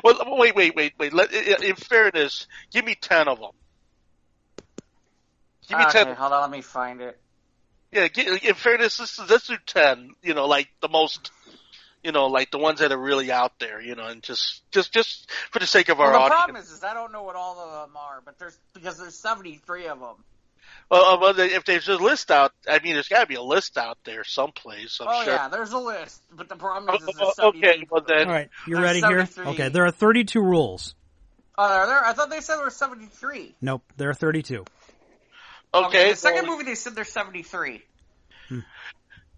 Well, wait. In fairness, give me 10 of them. Give me 10. Hold on, let me find it. Yeah, in fairness, let's do 10. Like the most. Like the ones that are really out there. And just for the sake of our audience. The problem is I don't know what all of them are, but because there's 73 of them. Well, if there's a list out, I mean, there's got to be a list out there someplace. I'm sure. Yeah, there's a list, but the problem is there's 73. Okay, well then. All right, you ready here? Okay, there are 32 rules. Oh, are there? I thought they said there were 73. Nope, there are 32. Okay. The second movie they said there's 73.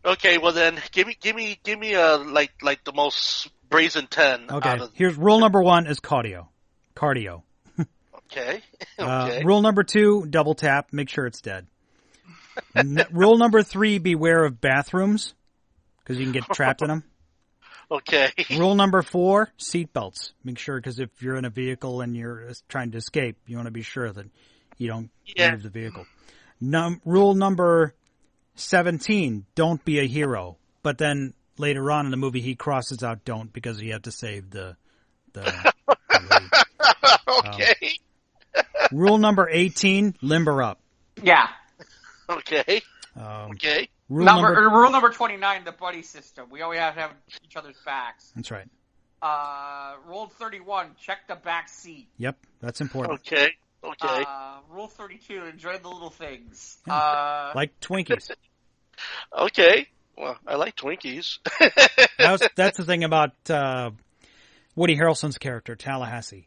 Okay, well then, give me like the most brazen 10. Okay, here's rule number 1 is cardio. Okay. Rule number 2, double tap, make sure it's dead. Rule number 3, beware of bathrooms, because you can get trapped in them. Okay. Rule number 4, seatbelts. Make sure, because if you're in a vehicle and you're trying to escape, you want to be sure that you don't leave the vehicle. Rule number 17, don't be a hero. But then later on in the movie, he crosses out don't because he had to save the Okay. Rule number 18, limber up. Yeah. Okay. Okay. Rule number 29, the buddy system. We always have to have each other's backs. That's right. Rule 31, check the back seat. Yep, that's important. Okay. Rule 32, enjoy the little things. Like Twinkies. Okay. Well, I like Twinkies. That's the thing about Woody Harrelson's character, Tallahassee.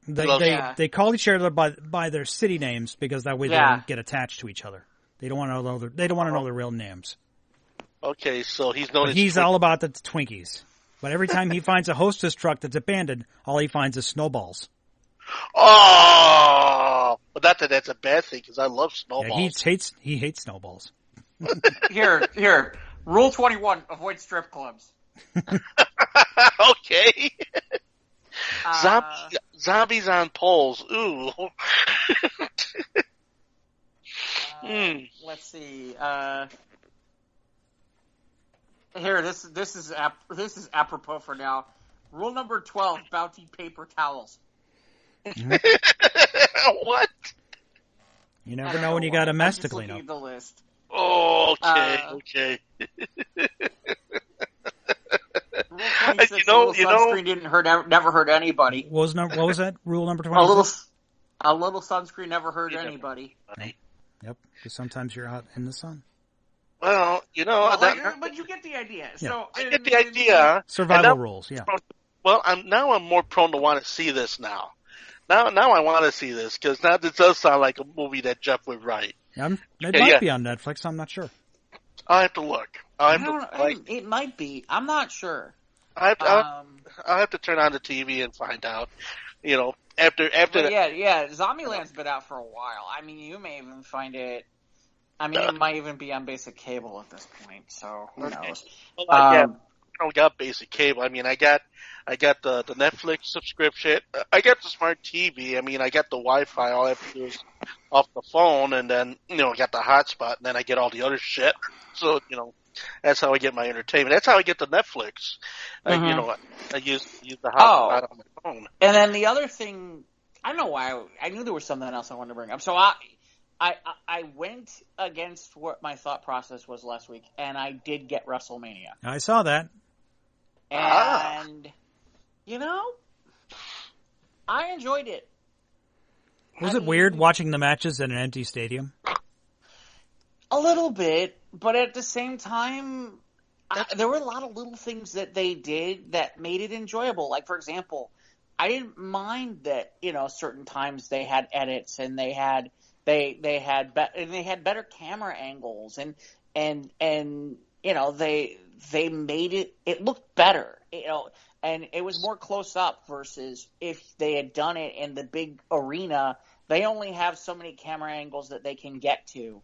They call each other by their city names because that way they don't get attached to each other. They don't want to know their real names. Okay, so he's known. He's all about the Twinkies. But every time he finds a Hostess truck that's abandoned, all he finds is snowballs. Oh, but not that that's a bad thing because I love snowballs. Yeah, he hates snowballs. Here. Rule 21: avoid strip clubs. Okay. Zombies on poles. Ooh. Let's see. Here, this is apropos for now. Rule number 12: bounty paper towels. What? You never know when you got a mess to clean up. The list. Oh, okay. Rule 26, sunscreen never hurt anybody. What was that? Rule number 26? A little sunscreen never hurt anybody. Yep, because sometimes you're out in the sun. Well, but you get the idea. Yeah. So I get the idea. Survival rules, yeah. Well, I'm more prone to want to see this now. Now I want to see this because now this does sound like a movie that Jeff would write. It might be on Netflix. I'm not sure. I'll have to look. It might be. I'm not sure. I'll have to turn on the TV and find out. After Zombieland's been out for a while. I mean, you may even find it. I mean, it might even be on basic cable at this point. So who knows? Well, I don't got basic cable. I mean, I got the Netflix subscription. I got the smart TV. I mean, I got the Wi-Fi. All I have to do is off the phone, and then I got the hotspot, and then I get all the other shit. So that's how I get my entertainment. That's how I get the Netflix. Mm-hmm. I use the hotspot on my phone. And then the other thing, I don't know why I knew there was something else I wanted to bring up. So I went against what my thought process was last week, and I did get WrestleMania. I saw that. And, I enjoyed it. Was it weird watching the matches in an empty stadium? A little bit, but at the same time, there were a lot of little things that they did that made it enjoyable. Like, for example, I didn't mind that, certain times they had edits and they had better camera angles and they made it looked better, and it was more close up versus if they had done it in the big arena. They only have so many camera angles that they can get to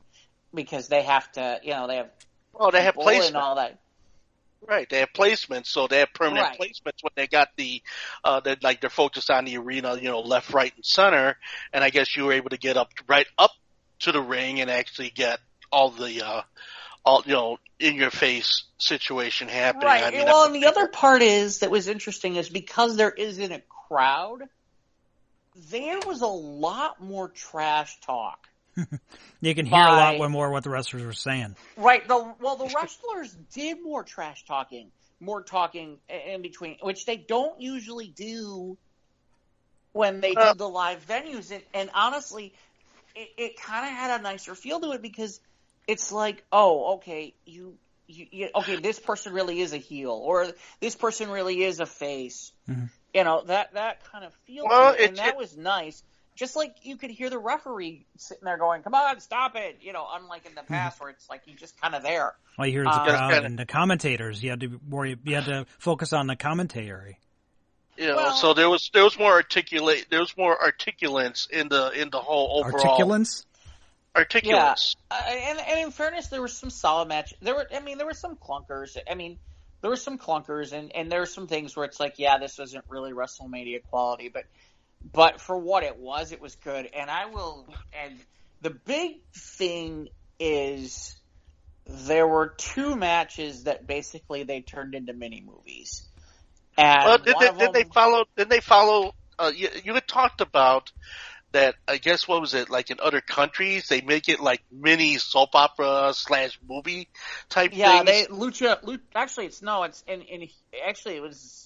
because they have to, they have placement and all that. Right, they have placements, so they have permanent Right. placements when they got they're focused on the arena, left, right, and center, and I guess you were able to get right up to the ring and actually get all the, in your face situation happening. Right. I mean, Well, and the other part that was interesting is because there isn't a crowd, there was a lot more trash talk. You can hear a lot more what the wrestlers were saying. Right. The wrestlers did more trash talking, more talking in between, which they don't usually do when they do the live venues. And honestly, it kind of had a nicer feel to it because it's like, oh, okay, okay, this person really is a heel, or this person really is a face. Mm-hmm. That kind of feel to it, and that was nice. Just like you could hear the referee sitting there going, come on, stop it. Unlike in the past where it's like he's just kind of there. All you hear is the crowd and the commentators. You had to focus on the commentary. So there was more articulance in the whole overall. Articulance. Yeah. And in fairness, there was some solid match. There were some clunkers. And there were some things where it's like, yeah, this isn't really WrestleMania quality, but for what it was good. And the big thing is there were two matches that basically they turned into mini movies. And Then they follow. You had talked about that. I guess what was it like in other countries? They make it like mini soap opera / movie type. Yeah, things. Actually, it was.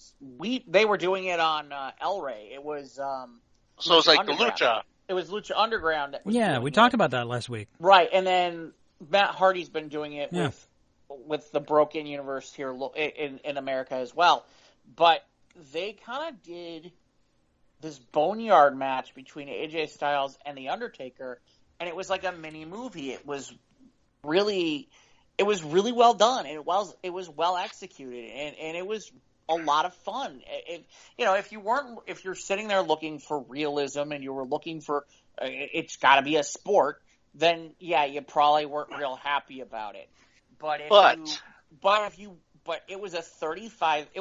They were doing it on El Rey. It was. So it's like the Lucha. It was Lucha Underground. We talked about that last week. Right, and then Matt Hardy's been doing it with the Broken Universe here in America as well. But they kind of did this boneyard match between AJ Styles and The Undertaker, and it was like a mini movie. It was really well done. It was well executed, and it was a lot of fun. If you're sitting there looking for realism and you were looking for it's got to be a sport, then yeah, you probably weren't real happy about it. But it was it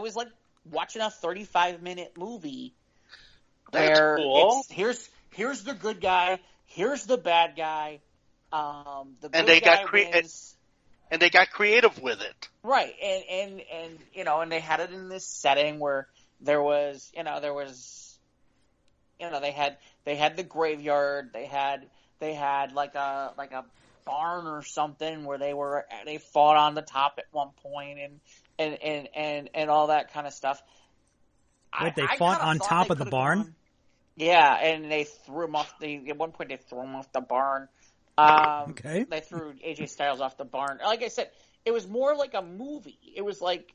was like watching a 35-minute movie. That's cool. Here's the good guy, here's the bad guy. And they got creative with it. Right, and they had it in this setting where they had the graveyard, they had like a barn or something where they fought on the top at one point and all that kind of stuff. Wait, they fought on top of the barn? Yeah, and they threw him off. At one point, they threw him off the barn. Okay. They threw AJ Styles off the barn. Like I said, it was more like a movie. It was like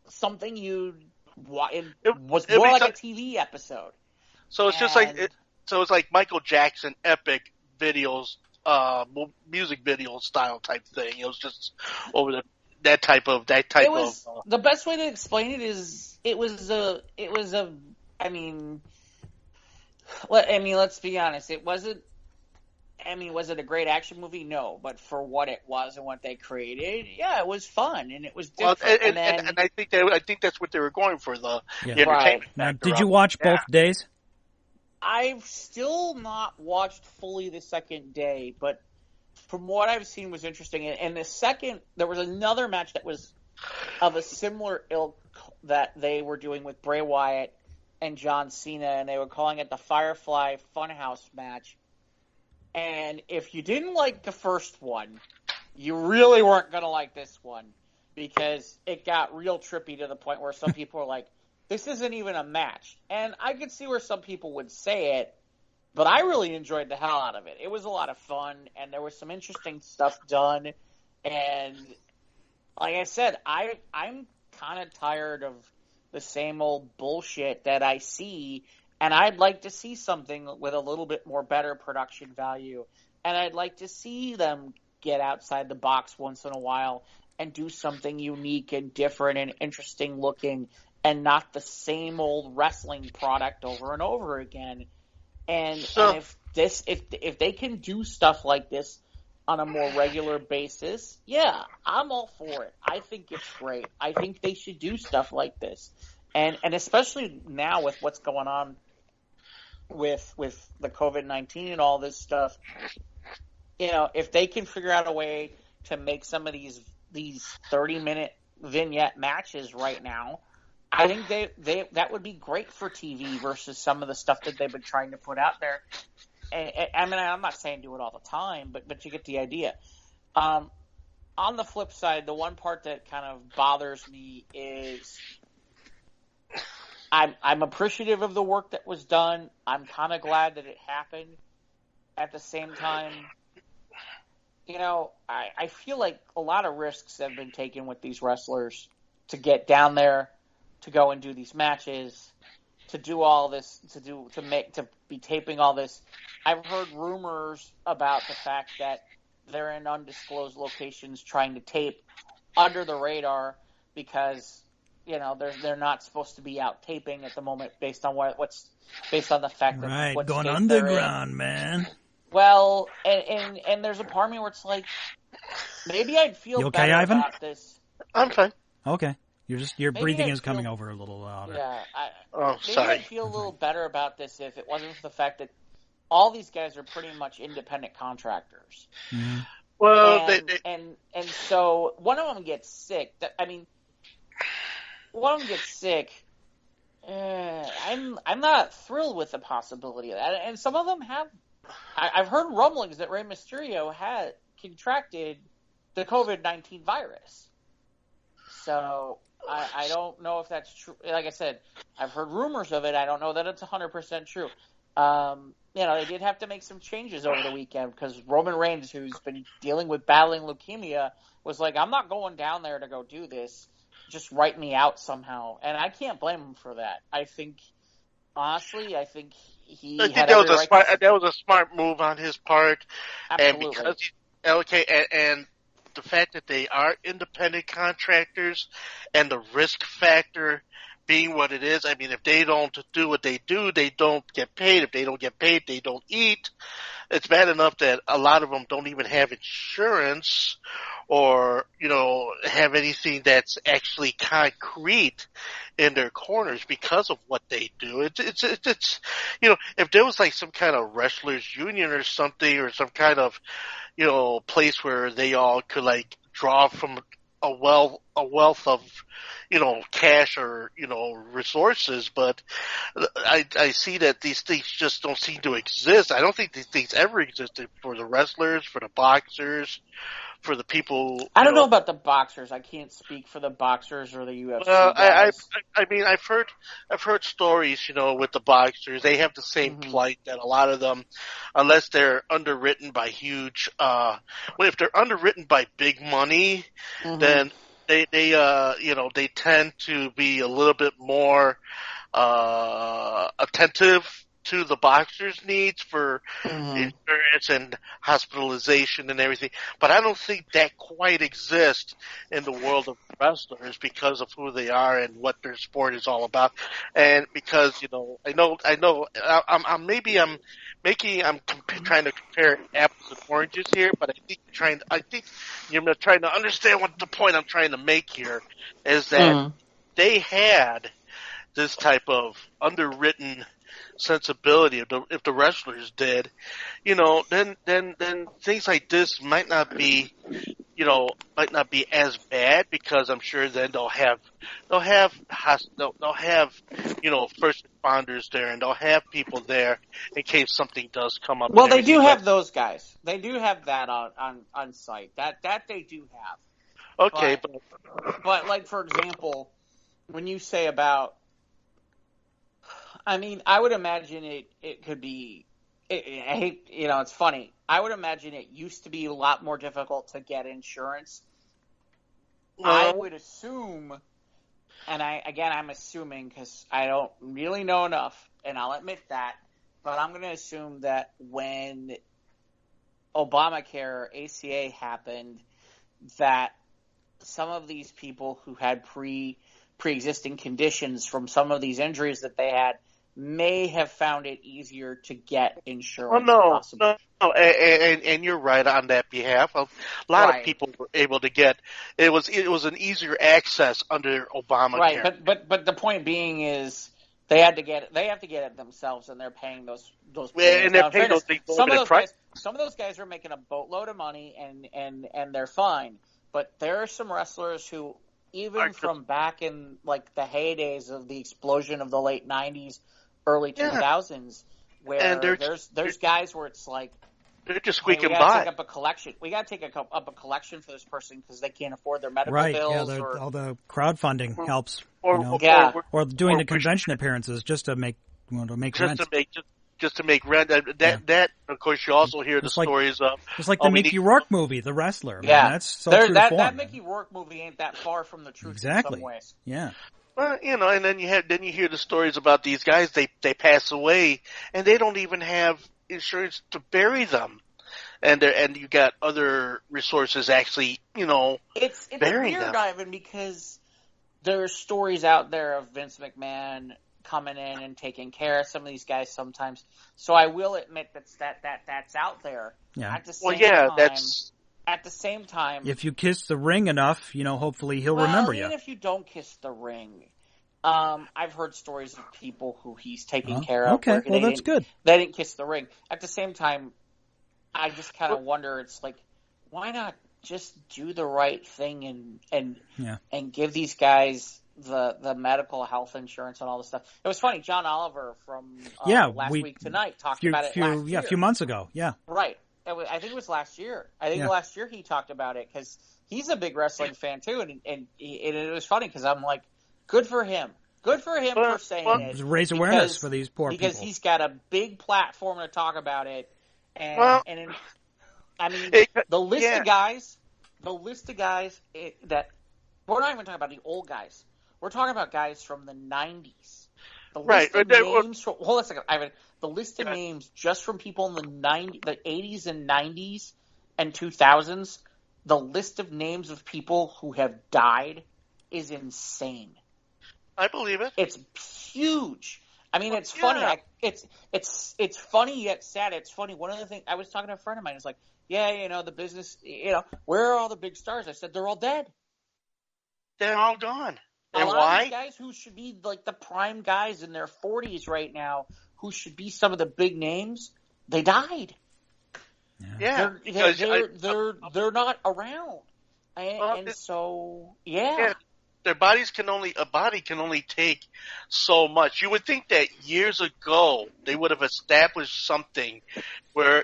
something it was more like a TV episode. So it's just like it's like Michael Jackson epic videos, music video style type thing. It was just over that type of. The best way to explain it is let's be honest. It wasn't. Was it a great action movie? No, but for what it was and what they created, yeah, it was fun and it was different. Well, and I think that's what they were going for the entertainment. Now, did you watch both days? I've still not watched fully the second day, but from what I've seen was interesting. And the second, there was another match that was of a similar ilk that they were doing with Bray Wyatt and John Cena, and they were calling it the Firefly Funhouse match. And if you didn't like the first one, you really weren't going to like this one because it got real trippy to the point where some people were like, this isn't even a match. And I could see where some people would say it, but I really enjoyed the hell out of it. It was a lot of fun, and there was some interesting stuff done. And like I said, I'm kind of tired of the same old bullshit that I see, and I'd like to see something with a little bit more better production value. And I'd like to see them get outside the box once in a while and do something unique and different and interesting looking and not the same old wrestling product over and over again. And if they can do stuff like this on a more regular basis, yeah, I'm all for it. I think it's great. I think they should do stuff like this. And especially now with what's going on with the COVID-19 and all this stuff, if they can figure out a way to make some of these 30-minute vignette matches right now, I think that would be great for TV versus some of the stuff that they've been trying to put out there. I mean, I'm not saying do it all the time, but you get the idea. On the flip side, the one part that kind of bothers me is I'm appreciative of the work that was done. I'm kind of glad that it happened. At the same time, I feel like a lot of risks have been taken with these wrestlers to get down there, to go and do these matches, to do all this, to be taping all this. I've heard rumors about the fact that they're in undisclosed locations trying to tape under the radar because they're not supposed to be out taping at the moment based on based on the fact that what going state underground, man. Well, and there's a part of me where it's like maybe I'd feel okay, better Ivan? about this. I'm fine. Okay. Your breathing is coming feel, over a little louder. Yeah. Sorry. Maybe I'd feel a little better about this if it wasn't for the fact that all these guys are pretty much independent contractors. Mm-hmm. Well, and so one of them gets sick. One of them gets sick. I'm not thrilled with the possibility of that. And some of them have. I've heard rumblings that Rey Mysterio had contracted the COVID-19 virus. So I don't know if that's true. Like I said, I've heard rumors of it. I don't know that it's 100% true. They did have to make some changes over the weekend because Roman Reigns, who's been dealing with battling leukemia, was like, I'm not going down there to go do this. Just write me out somehow. And I can't blame him for that. Honestly, I think that was a smart move on his part. Absolutely. And because and the fact that they are independent contractors and the risk factor being what it is, I mean, if they don't do what they do, they don't get paid. If they don't get paid, they don't eat. It's bad enough that a lot of them don't even have insurance or, have anything that's actually concrete in their corners because of what they do. It's if there was like some kind of wrestlers union or something or some kind of, place where they all could like draw from a wealth of, cash or, resources, but I see that these things just don't seem to exist. I don't think these things ever existed for the wrestlers, for the boxers, for the people. I don't know about the boxers. I can't speak for the boxers or the UFC I guys. mean, I've heard stories, with the boxers. They have the same plight that a lot of them, unless they're underwritten by huge, if they're underwritten by big money, then they tend to be a little bit more, attentive to the boxer's needs for insurance and hospitalization and everything. But I don't think that quite exists in the world of wrestlers because of who they are and what their sport is all about. And because, I'm trying to compare apples and oranges here, but I think you're trying to understand what the point I'm trying to make here is that they had this type of underwritten sensibility. If the wrestlers did, then things like this might not be as bad because I'm sure then they'll have first responders there and they'll have people there in case something does come up. Well, they do have those guys. They do have that on site. That they do have. Okay, but like for example, when you say about, I mean, I would imagine it could be. I hate, it's funny. I would imagine it used to be a lot more difficult to get insurance. I would assume, and I'm assuming because I don't really know enough, and I'll admit that, but I'm going to assume that when Obamacare, ACA happened, that some of these people who had pre-existing conditions from some of these injuries that they had may have found it easier to get insurance. No, and you're right on that behalf. A lot of people were able to get it was an easier access under Obamacare. Right, but the point being is they have to get it themselves, and they're paying those. And they're paying those things. Some of those guys are making a boatload of money, and they're fine. But there are some wrestlers who, even from back in like the heydays of the explosion of the late '90s, early 2000s, where there's guys where it's like they're just squeaking by. We got to take up a collection for this person because they can't afford their medical bills. Yeah, all the crowdfunding helps. Or doing the convention appearances just to make rent. Just to make rent. That of course you also hear just the stories of. It's like the Mickey Rourke movie, The Wrestler. Yeah, man, that's so true to form. That Mickey Rourke movie ain't that far from the truth in some ways. Yeah. Well, and then you hear the stories about these guys. They pass away, and they don't even have insurance to bury them, and you got other resources actually, it's burying weird, them. Ivan, because there's stories out there of Vince McMahon coming in and taking care of some of these guys sometimes. So I will admit that's out there. Yeah. At the same time, that's. At the same time, if you kiss the ring enough, hopefully he'll remember you. Even if you don't kiss the ring, I've heard stories of people who he's taking care of. Okay, well that's good. They didn't kiss the ring. At the same time, I just kind of wonder. It's like, why not just do the right thing and give these guys the medical health insurance and all this stuff. It was funny. John Oliver from Last Week Tonight talked about it last year. A few months ago. Yeah. Right. I think it was last year. Last year he talked about it because he's a big wrestling fan too, and it was funny because I'm like, good for him. Good for him for saying it. Raise awareness for these poor people. Because he's got a big platform to talk about it. The list of guys that we're not even talking about the old guys. We're talking about guys from the 90s. The list of names hold on a second, Ivan. The list of names just from people in the 80s and 90s and 2000s, the list of names of people who have died is insane. I believe it. It's huge. I mean, it's funny. It's funny yet sad. It's funny. One of the things I was talking to a friend of mine. It's like, the business. Where are all the big stars? I said they're all dead. They're all gone. And why? A lot of these guys who should be like the prime guys in their 40s right now, who should be some of the big names, they died. Yeah, they're not around, their bodies a body can only take so much. You would think that years ago they would have established something where,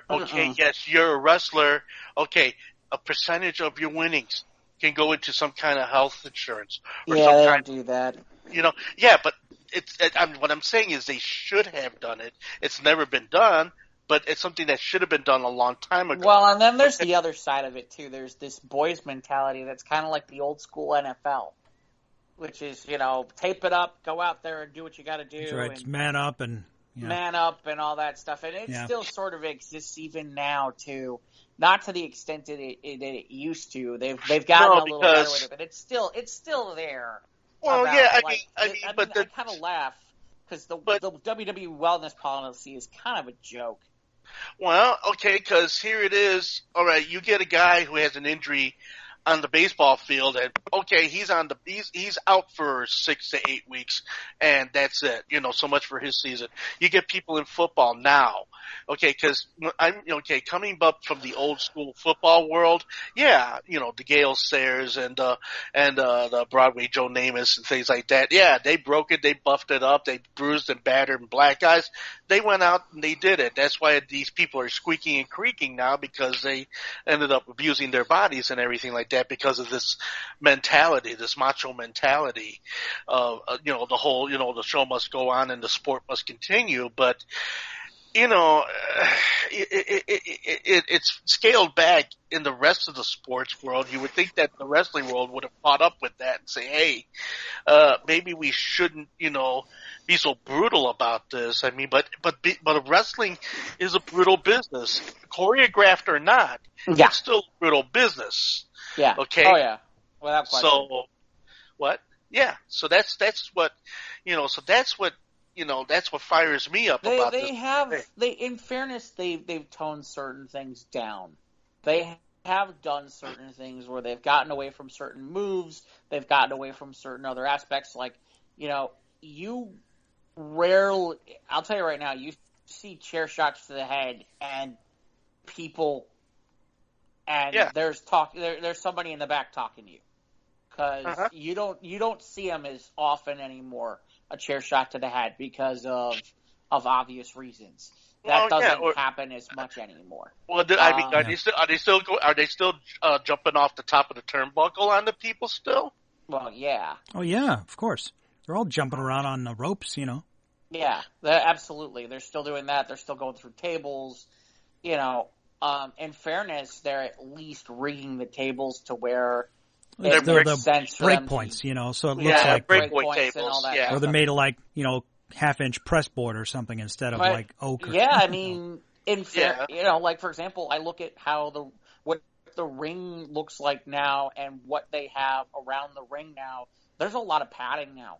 yes, you're a wrestler. Okay, a percentage of your winnings can go into some kind of health insurance. Or they don't do that. But what I'm saying is they should have done it. It's never been done, but it's something that should have been done a long time ago. Well, and then there's the other side of it too. There's this boys mentality that's kind of like the old school NFL, which is, tape it up, go out there and do what you got to do. That's right. It's man up and all that stuff. And it still sort of exists even now too. Not to the extent that it used to. They've gotten a little better with it, but it's still there. Well, I kind of laugh because the WWE wellness policy is kind of a joke. Well, okay, because here it is. All right, you get a guy who has an injury on the baseball field, and he's out for 6 to 8 weeks, and that's it. So much for his season. You get people in football now, because I'm coming up from the old school football world. Yeah, the Gale Sayers and the Broadway Joe Namath and things like that. Yeah, they broke it, they buffed it up, they bruised and battered and black guys. They went out and they did it. That's why these people are squeaking and creaking now, because they ended up abusing their bodies and everything like that because of this mentality, this macho mentality of, the whole, the show must go on and the sport must continue. But, it's scaled back in the rest of the sports world. You would think that the wrestling world would have caught up with that and say, hey, maybe we shouldn't, be so brutal about this. I mean, but wrestling is a brutal business, choreographed or not. Yeah. It's still a brutal business. Yeah. Okay. Oh yeah. Without question. So what? Yeah. So that's what, so that's what, that's what fires me up about this. In fairness, they've toned certain things down. They have done certain things where they've gotten away from certain moves. They've gotten away from certain other aspects. Like, you rarely, I'll tell you right now, you see chair shots to the head and people, and there's somebody in the back talking to you. Because you don't see them as often anymore, a chair shot to the head, because of obvious reasons. That doesn't happen as much anymore. Well, are they still jumping off the top of the turnbuckle on the people still? Well, yeah. Oh yeah, of course. They're all jumping around on the ropes, Yeah, absolutely. They're still doing that. They're still going through tables. In fairness, they're at least rigging the tables to where they're the break points, so it looks like break point tables, and all that. Yeah. Or they're made of like, half-inch press board or something instead of like oak. Yeah, I mean, like for example, I look at how what the ring looks like now and what they have around the ring now. There's a lot of padding now.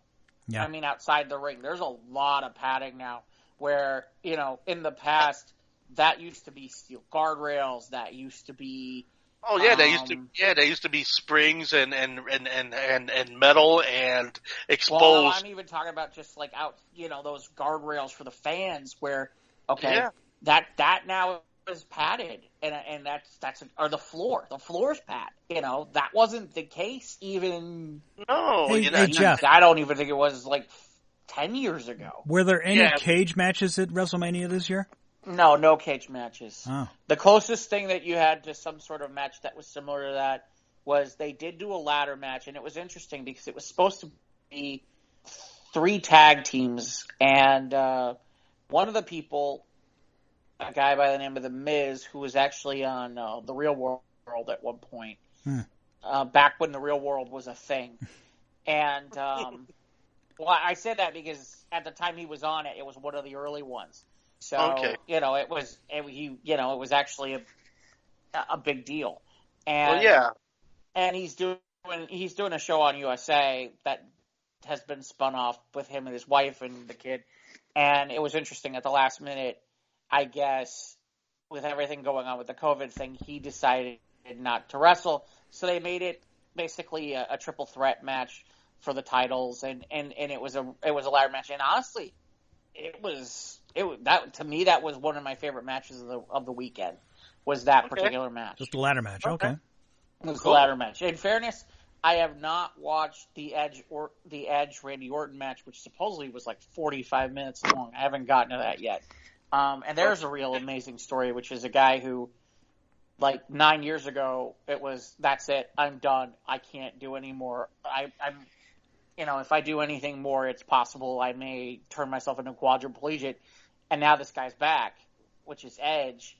Yeah. I mean, outside the ring, there's a lot of padding now. Where in the past, that used to be steel guardrails. That used to be. Oh yeah, they used to be springs and metal and exposed. Well, I'm even talking about just like those guardrails for the fans where that now is padded and that's or the floor's padded. That wasn't the case even. No, hey, Jeff, I don't even think it was like 10 years ago. Were there any cage matches at WrestleMania this year? No cage matches. Oh. The closest thing that you had to some sort of match that was similar to that was they did do a ladder match, and it was interesting because it was supposed to be 3 tag teams, and one of the people, a guy by the name of The Miz, who was actually on The Real World at one point, back when The Real World was a thing. And, well, I said that because at the time he was on it, it was one of the early ones. So, it was actually a big deal. And, and he's doing a show on USA that has been spun off with him and his wife and the kid. And it was interesting at the last minute, I guess, with everything going on with the COVID thing, he decided not to wrestle. So they made it basically a triple threat match for the titles, and it was a ladder match. And honestly, to me that was one of my favorite matches of the weekend. Was that particular match? Just a ladder match, okay. It was the ladder match. In fairness, I have not watched the Edge Randy Orton match, which supposedly was like 45 minutes long. I haven't gotten to that yet. And there's a real amazing story, which is a guy who, like 9 years ago, it was, that's it, I'm done, I can't do any more. I'm if I do anything more, it's possible I may turn myself into a quadriplegic. And now this guy's back, which is Edge,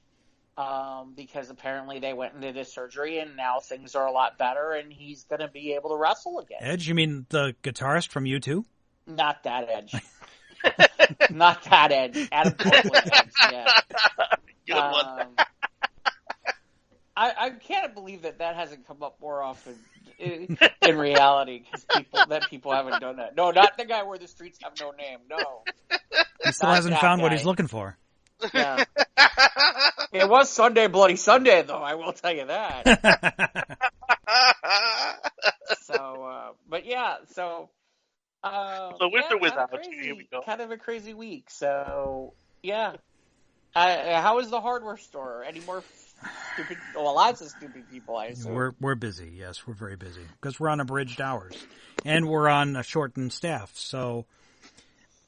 because apparently they went into this surgery and now things are a lot better and he's going to be able to wrestle again. Edge? You mean the guitarist from U2? Not that Edge. Not that Edge. Adam Copeland Edge, yeah. Good one. I can't believe that hasn't come up more often in reality, because people haven't done that. No, not the guy where the streets have no name. No. He still hasn't found what he's looking for. Yeah. It was Sunday Bloody Sunday, though, I will tell you that. So, but yeah, so with or without you, here we go. Kind of a crazy week. So, yeah. How is the hardware store? Any more stupid? Well, lots of stupid people, I assume. We're busy. Yes, we're very busy because we're on abridged hours and we're on a shortened staff. So,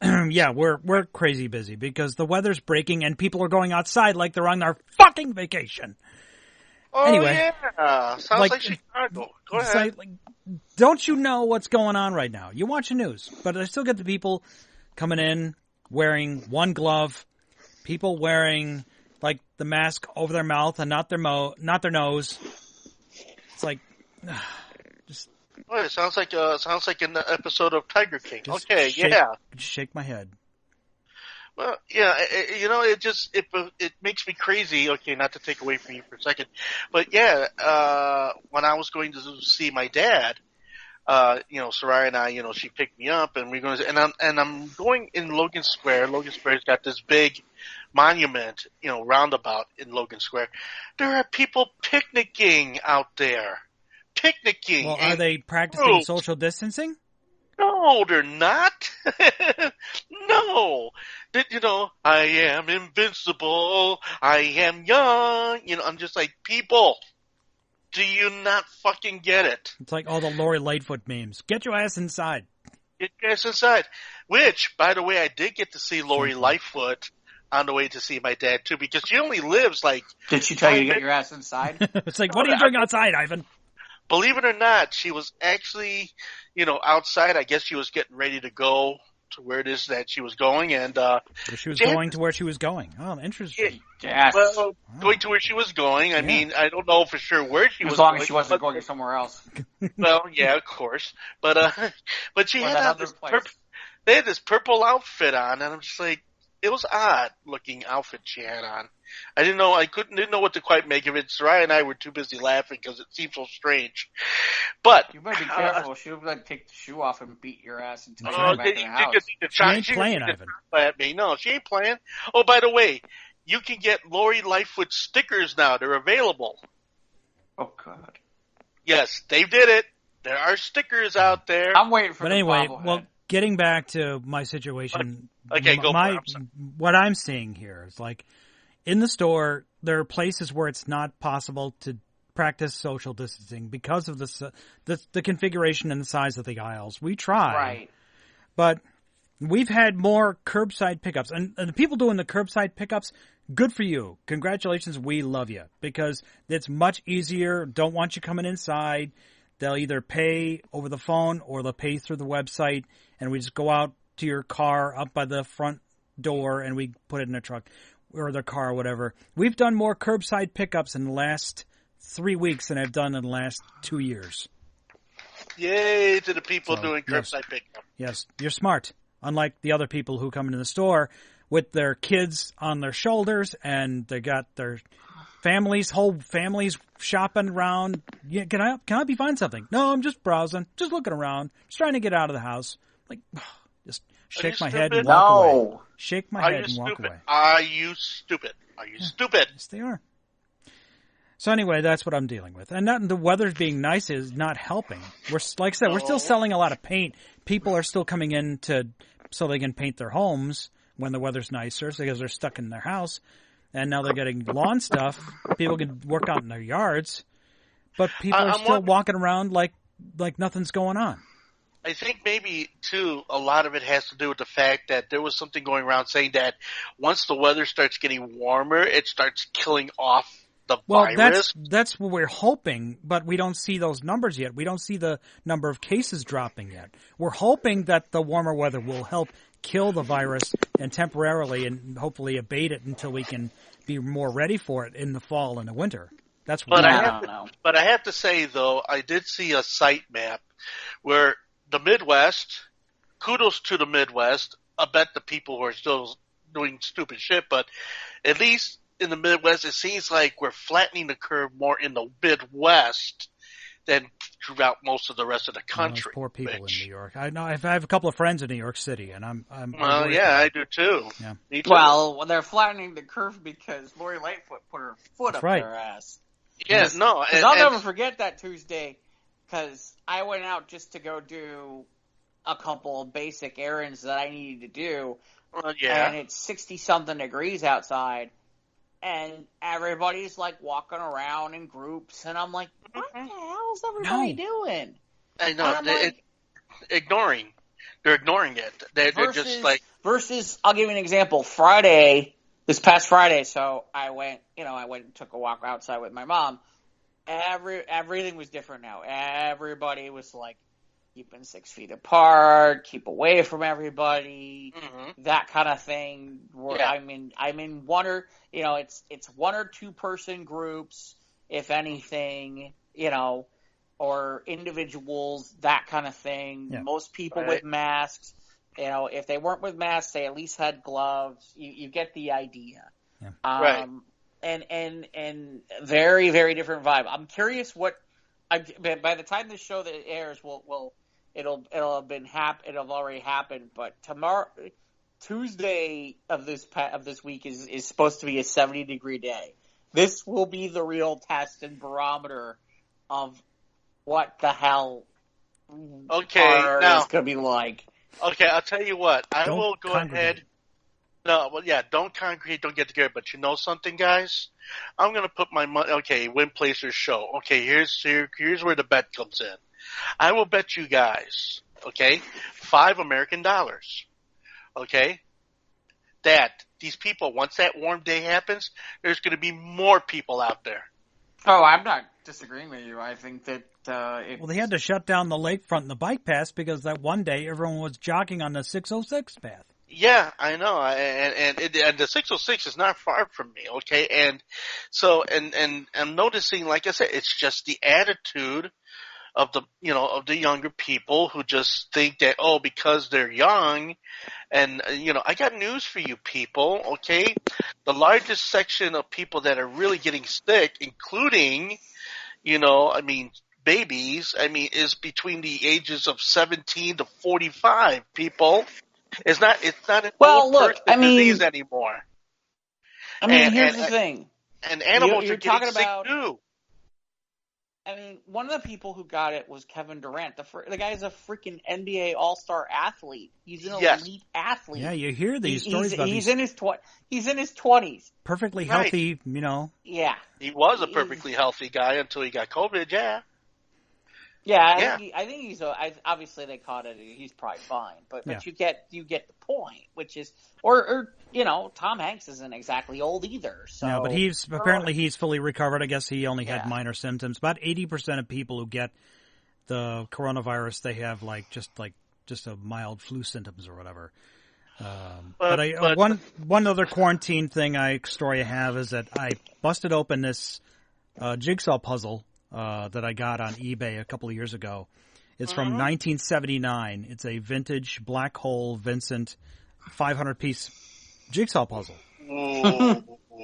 yeah, we're crazy busy because the weather's breaking and people are going outside like they're on their fucking vacation. Oh, anyway, yeah. Sounds like Chicago. Go ahead. Don't you know what's going on right now? You watch the news, but I still get the people coming in wearing one glove, people wearing like the mask over their mouth and not their nose. It's like just. Oh, it sounds like an episode of Tiger King. Okay, shake my head. Well, yeah, it makes me crazy. Okay, not to take away from you for a second, but yeah, when I was going to see my dad, Soraya and I, she picked me up, and we're going to, and I'm going in Logan Square. Logan Square's got this big monument, roundabout in Logan Square. There are people picnicking out there. Picnicking. Well, are they practicing social distancing? No, they're not. No. I am invincible. I am young. I'm just like, people, do you not fucking get it? It's like all the Lori Lightfoot memes. Get your ass inside. Get your ass inside. Which, by the way, I did get to see Lori Lightfoot on the way to see my dad, too, because she only lives like... Did she tell you to get your ass inside? It's like, what are you doing outside, Ivan? Believe it or not, she was actually, outside. I guess she was getting ready to go to where it is that she was going, and she was going to where she was going. Oh, interesting. Yes. Well, going to where she was going. I mean, I don't know for sure where she was going. As long as she wasn't going somewhere else. Well, yeah, of course. But she had they had this purple outfit on, and I'm just like, it was odd looking outfit she had on. I didn't know what to quite make of it. Soraya and I were too busy laughing because it seemed so strange. But you better be careful. She would take the shoe off and beat your ass until you get back to the house. She ain't playing, Ivan. At me. No, she ain't playing. Oh, by the way, you can get Lori Lightfoot stickers now. They're available. Oh God. Yes, they did it. There are stickers out there. I'm waiting for. But anyway, well, getting back to my situation. Okay, go. What I'm seeing here is like, in the store, there are places where it's not possible to practice social distancing because of the configuration and the size of the aisles. We try, right? But we've had more curbside pickups, and the people doing the curbside pickups, good for you. Congratulations, we love you, because it's much easier. Don't want you coming inside. They'll either pay over the phone or they'll pay through the website, and we just go out to your car up by the front door and we put it in a truck or the car or whatever. We've done more curbside pickups in the last 3 weeks than I've done in the last 2 years. Yay to the people doing curbside pickup. Yes, you're smart. Unlike the other people who come into the store with their kids on their shoulders and they got their whole families shopping around. Yeah, can I help you find something? No, I'm just browsing, just looking around, just trying to get out of the house. Like, just shake my head and walk away. Shake my head and walk away. Are you stupid? Are you stupid? Yes, they are. So anyway, that's what I'm dealing with. And the weather's being nice is not helping. Like I said, we're still selling a lot of paint. People are still coming in so they can paint their homes when the weather's nicer because they're stuck in their house. And now they're getting lawn stuff. People can work out in their yards. But people are still walking around like nothing's going on. I think maybe, too, a lot of it has to do with the fact that there was something going around saying that once the weather starts getting warmer, it starts killing off the virus. That's what we're hoping, but we don't see those numbers yet. We don't see the number of cases dropping yet. We're hoping that the warmer weather will help kill the virus and temporarily and hopefully abate it until we can be more ready for it in the fall and the winter. That's what I don't know. But I have to say, though, I did see a site map where the Midwest, kudos to the Midwest. I bet the people who are still doing stupid shit, but at least in the Midwest, it seems like we're flattening the curve more in the Midwest than throughout most of the rest of the country. Those poor people in New York. I know. I have a couple of friends in New York City, and I'm well, yeah, I do too. Yeah. Me too. Well, they're flattening the curve because Lori Lightfoot put her foot up their ass. Yes, no. Because I'll never forget that Tuesday, because I went out just to go do a couple of basic errands that I needed to do. And it's 60-something degrees outside, and everybody's like walking around in groups, and I'm like, what the hell is everybody doing? I know. Ignoring. They're ignoring it. They're just like... Versus, I'll give you an example. This past Friday, so I went and took a walk outside with my mom. Everything was different now. Everybody was like keeping 6 feet apart, keep away from everybody, that kind of thing. Yeah. I'm in one or it's 1 or 2 person groups, if anything, or individuals, that kind of thing. Yeah. Most people with masks. If they weren't with masks, they at least had gloves. You get the idea. Yeah. And very, very different vibe. I'm curious what By the time this show that airs, it'll have already happened. But Tuesday of this week is supposed to be a 70-degree day. This will be the real test and barometer of what the hell now it's going to be like. Okay, I'll tell you what. I will go congregate. ahead. No, well, yeah, don't congregate, don't get together. But you know something, guys? I'm going to put my money. Okay, win, place, or show. Okay, here's where the bet comes in. I will bet you guys, okay, $5 American. Okay, that these people, once that warm day happens, there's going to be more people out there. Oh, I'm not disagreeing with you. I think that well, they had to shut down the lakefront and the bike path because that one day everyone was jogging on the 606 path. Yeah, I know, and the 606 is not far from me. Okay, and so and I'm noticing, like I said, it's just the attitude of the younger people who just think that because they're young, and I got news for you people. Okay, the largest section of people that are really getting sick, including babies, is between the ages of 17 to 45 people. It's not an old person disease anymore. Here's the thing. And animals you're are getting talking sick about, too. One of the people who got it was Kevin Durant. The guy's a freaking NBA All-Star athlete. He's an elite athlete. Yeah, you hear these stories about he's in his 20s. Perfectly healthy, Yeah. He was a perfectly healthy guy until he got COVID, yeah. Yeah, I think he's obviously they caught it. He's probably fine, but you get the point, which is or Tom Hanks isn't exactly old either. So yeah, but he's fully recovered. I guess he only had minor symptoms. About 80% of people who get the coronavirus, they have just a mild flu symptoms or whatever. One other quarantine story I have is that I busted open this jigsaw puzzle that I got on eBay a couple of years ago. It's from 1979. It's a vintage Black Hole Vincent 500-piece jigsaw puzzle.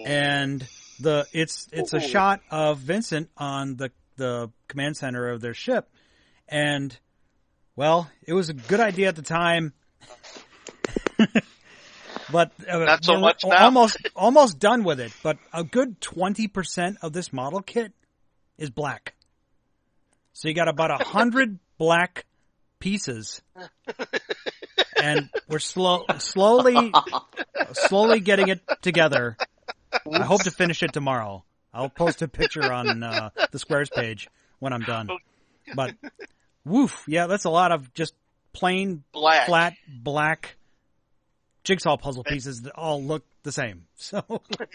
And it's a shot of Vincent on the command center of their ship. And, well, it was a good idea at the time. But not so much now. almost done with it. But a good 20% of this model kit is black. So you got about 100 black pieces. And we're slowly getting it together. I hope to finish it tomorrow. I'll post a picture on the Squares page when I'm done. But, woof, yeah, that's a lot of just plain flat black jigsaw puzzle pieces that all look the same. So, but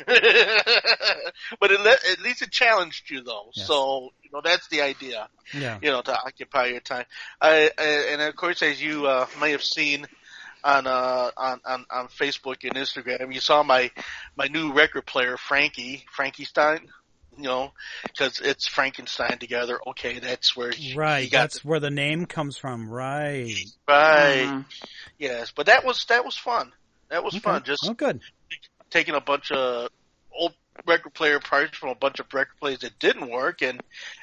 at least it challenged you, though. Yes. So that's the idea. Yeah. To occupy your time. And of course, as you may have seen on Facebook and Instagram, you saw my new record player, Frankie Stein. Because it's Frankenstein together. Okay, that's where that's where the name comes from. Right. Yes, but that was fun. That was fun. Just good. Taking a bunch of old record player parts from a bunch of record players that didn't work and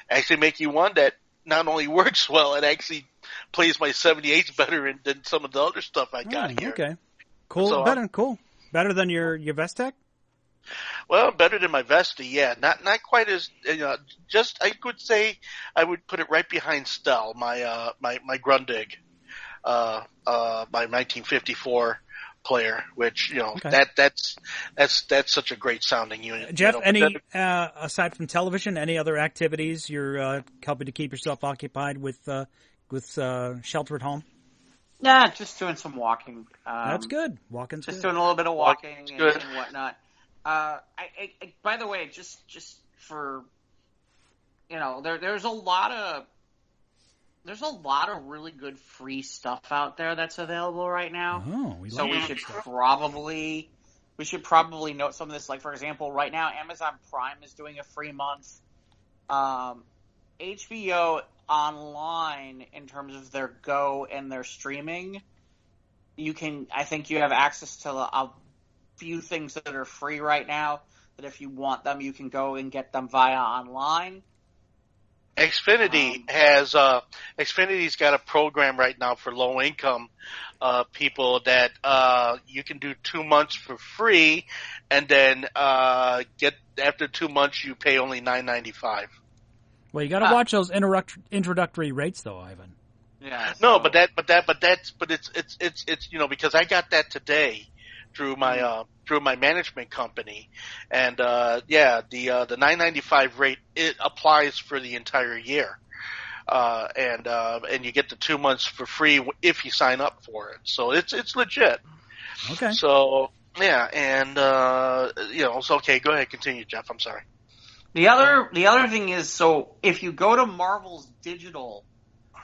actually making one that not only works well, it actually plays my 78s better than some of the other stuff I got here. Okay. Cool. So, cool. Better than your Vestec? Well, better than my Vesta, yeah. Not quite as just I could say I would put it right behind Stell, my Grundig, my 1954 player, which that's such a great sounding unit. Jeff, any aside from television, any other activities you're helping to keep yourself occupied with shelter at home? Yeah, just doing some walking. That's good. Walking's just good. doing a little bit of walking and whatnot. By the way, just for there's a lot of really good free stuff out there that's available right now. Oh, we should probably note some of this. Like, for example, right now Amazon Prime is doing a free month. HBO Online, in terms of their Go and their streaming, I think you have access to a few things that are free right now, that if you want them, you can go and get them via online. Xfinity has Xfinity's got a program right now for low income people that you can do 2 months for free, and then get after 2 months you pay only $9.95. Well, you got to watch those introductory rates, though, Ivan. Yeah. No, but it's because I got that today through my management company, and the $9.95 rate, it applies for the entire year, and you get the 2 months for free if you sign up for it. So it's legit. Okay. So yeah, and so okay, go ahead, continue, Jeff. I'm sorry. The other thing is, so if you go to Marvel's digital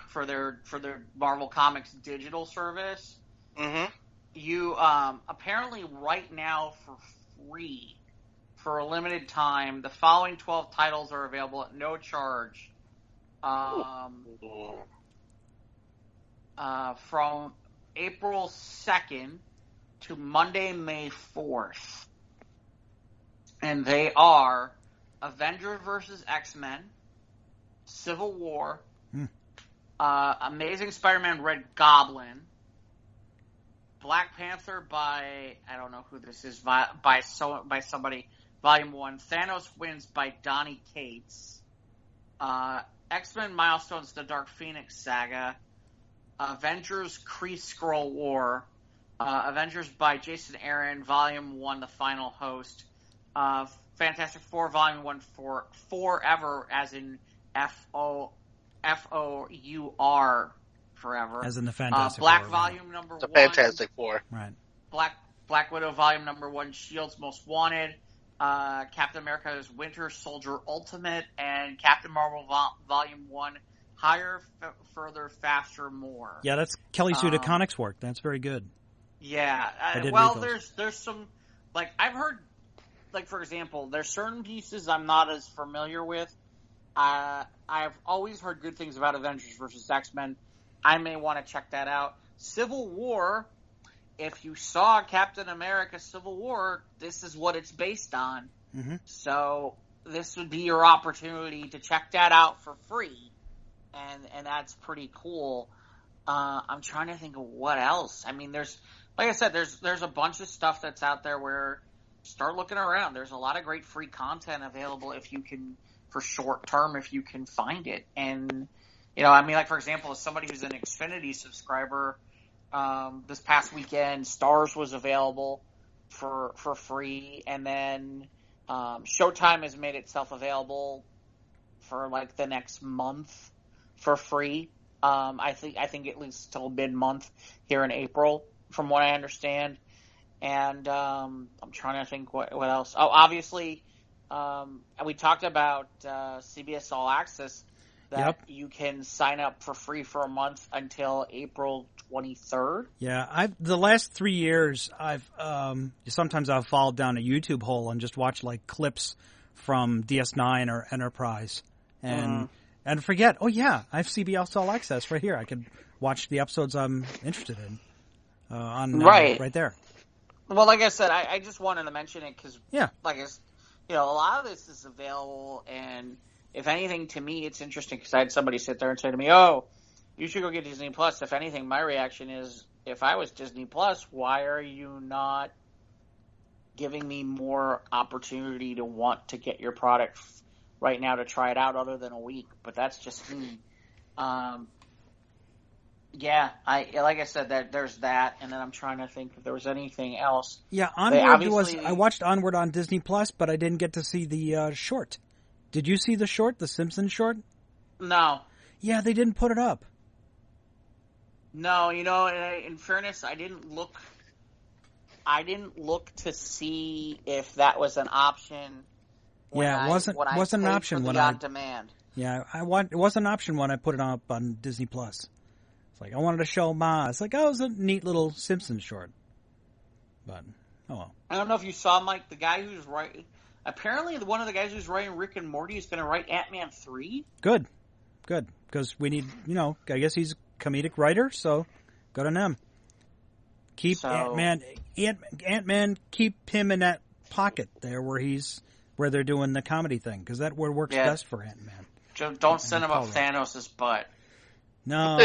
for their Marvel Comics digital service, Mm-hmm. you apparently right now for free, for a limited time, the following 12 titles are available at no charge. From April 2nd to Monday, May 4th. And they are Avengers vs. X-Men, Civil War, Amazing Spider-Man Red Goblin, Black Panther by, I don't know who this is, by somebody, Volume 1, Thanos Wins by Donny Cates, X-Men Milestones, The Dark Phoenix Saga, Avengers Kree Skrull War, Avengers by Jason Aaron, Volume 1, The Final Host, Fantastic Four, Volume 1, for Forever, as in F-O-U-R, Forever. As in the Fantastic Black Four. Volume number The 1. Fantastic Four. Right. Black Widow Volume number 1, Shield's Most Wanted, Captain America's Winter Soldier Ultimate, and Captain Marvel Volume 1, Higher, Further, Faster, More. Yeah, that's Kelly Sue DeConnick's work. That's very good. Yeah. There's some, like, I've heard, like, for example, there's certain pieces I'm not as familiar with. I've always heard good things about Avengers vs. X-Men. I may want to check that out. Civil War, if you saw Captain America Civil War, this is what it's based on. Mm-hmm. So this would be your opportunity to check that out for free. And that's pretty cool. I'm trying to think of what else. I mean, there's, like I said, there's a bunch of stuff that's out there where start looking around. There's a lot of great free content available if you can, for short term, if you can find it. And, I mean, like, for example, as somebody who's an Xfinity subscriber, this past weekend, Stars was available for free, and then Showtime has made itself available for like the next month for free. I think at least till mid-month here in April, from what I understand. And I'm trying to think what else. Oh, obviously, we talked about CBS All Access, that you can sign up for free for a month until April 23rd. Yeah, the last 3 years, sometimes I've followed down a YouTube hole and just watched like clips from DS9 or Enterprise, and forget. Oh yeah, I have CBS All Access right here. I can watch the episodes I'm interested in right there. Well, like I said, I just wanted to mention it because, like, a lot of this is available, and if anything, to me, it's interesting because I had somebody sit there and say to me, "Oh, you should go get Disney Plus." If anything, my reaction is, if I was Disney Plus, why are you not giving me more opportunity to want to get your product right now to try it out, other than a week? But that's just me. Like I said, that there's that, and then I'm trying to think if there was anything else. Yeah, Onward I watched Onward on Disney Plus, but I didn't get to see the short. Did you see the short, the Simpsons short? No. Yeah, they didn't put it up. No, in fairness, I didn't look to see if that was an option. It wasn't an option when on demand. Yeah, it wasn't an option when I put it up on Disney Plus. It's like I wanted to show Ma. It's like, it was a neat little Simpsons short. But oh well. I don't know if you saw, Mike, the guy who's writing. Apparently, one of the guys who's writing Rick and Morty is going to write Ant-Man 3. Good. Because we need, I guess he's a comedic writer, so good on him. Keep Ant-Man, keep him in that pocket there where they're doing the comedy thing, because that works best for Ant-Man. Don't send him up Thanos' butt. No.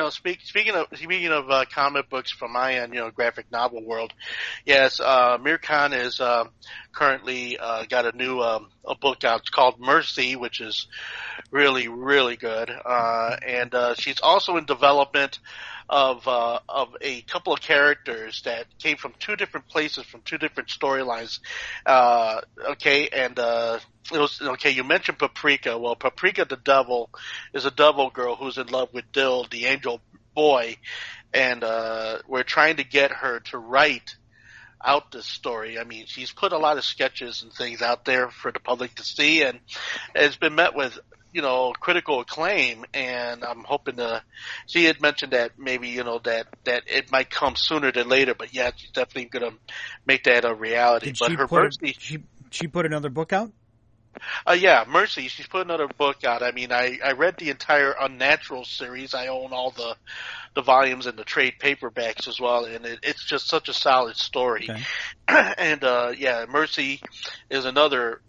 Speaking of comic books from my end, graphic novel world, yes, Mir Khan is currently got a new a book out. It's called Mercy, which is really, really good. And she's also in development of a couple of characters that came from two different places, from two different storylines. You mentioned Paprika. Well, Paprika the Devil is a devil girl who's in love with Dill, the angel boy, and we're trying to get her to write out this story. I mean, she's put a lot of sketches and things out there for the public to see, and it's been met with critical acclaim, and I'm hoping she had mentioned that maybe, that it might come sooner than later, but yeah, she's definitely going to make that a reality. She put another book out? Yeah, Mercy. She's put another book out. I mean, I read the entire Unnatural series. I own all the volumes and the trade paperbacks as well, and it's just such a solid story. Okay. And, Mercy is another,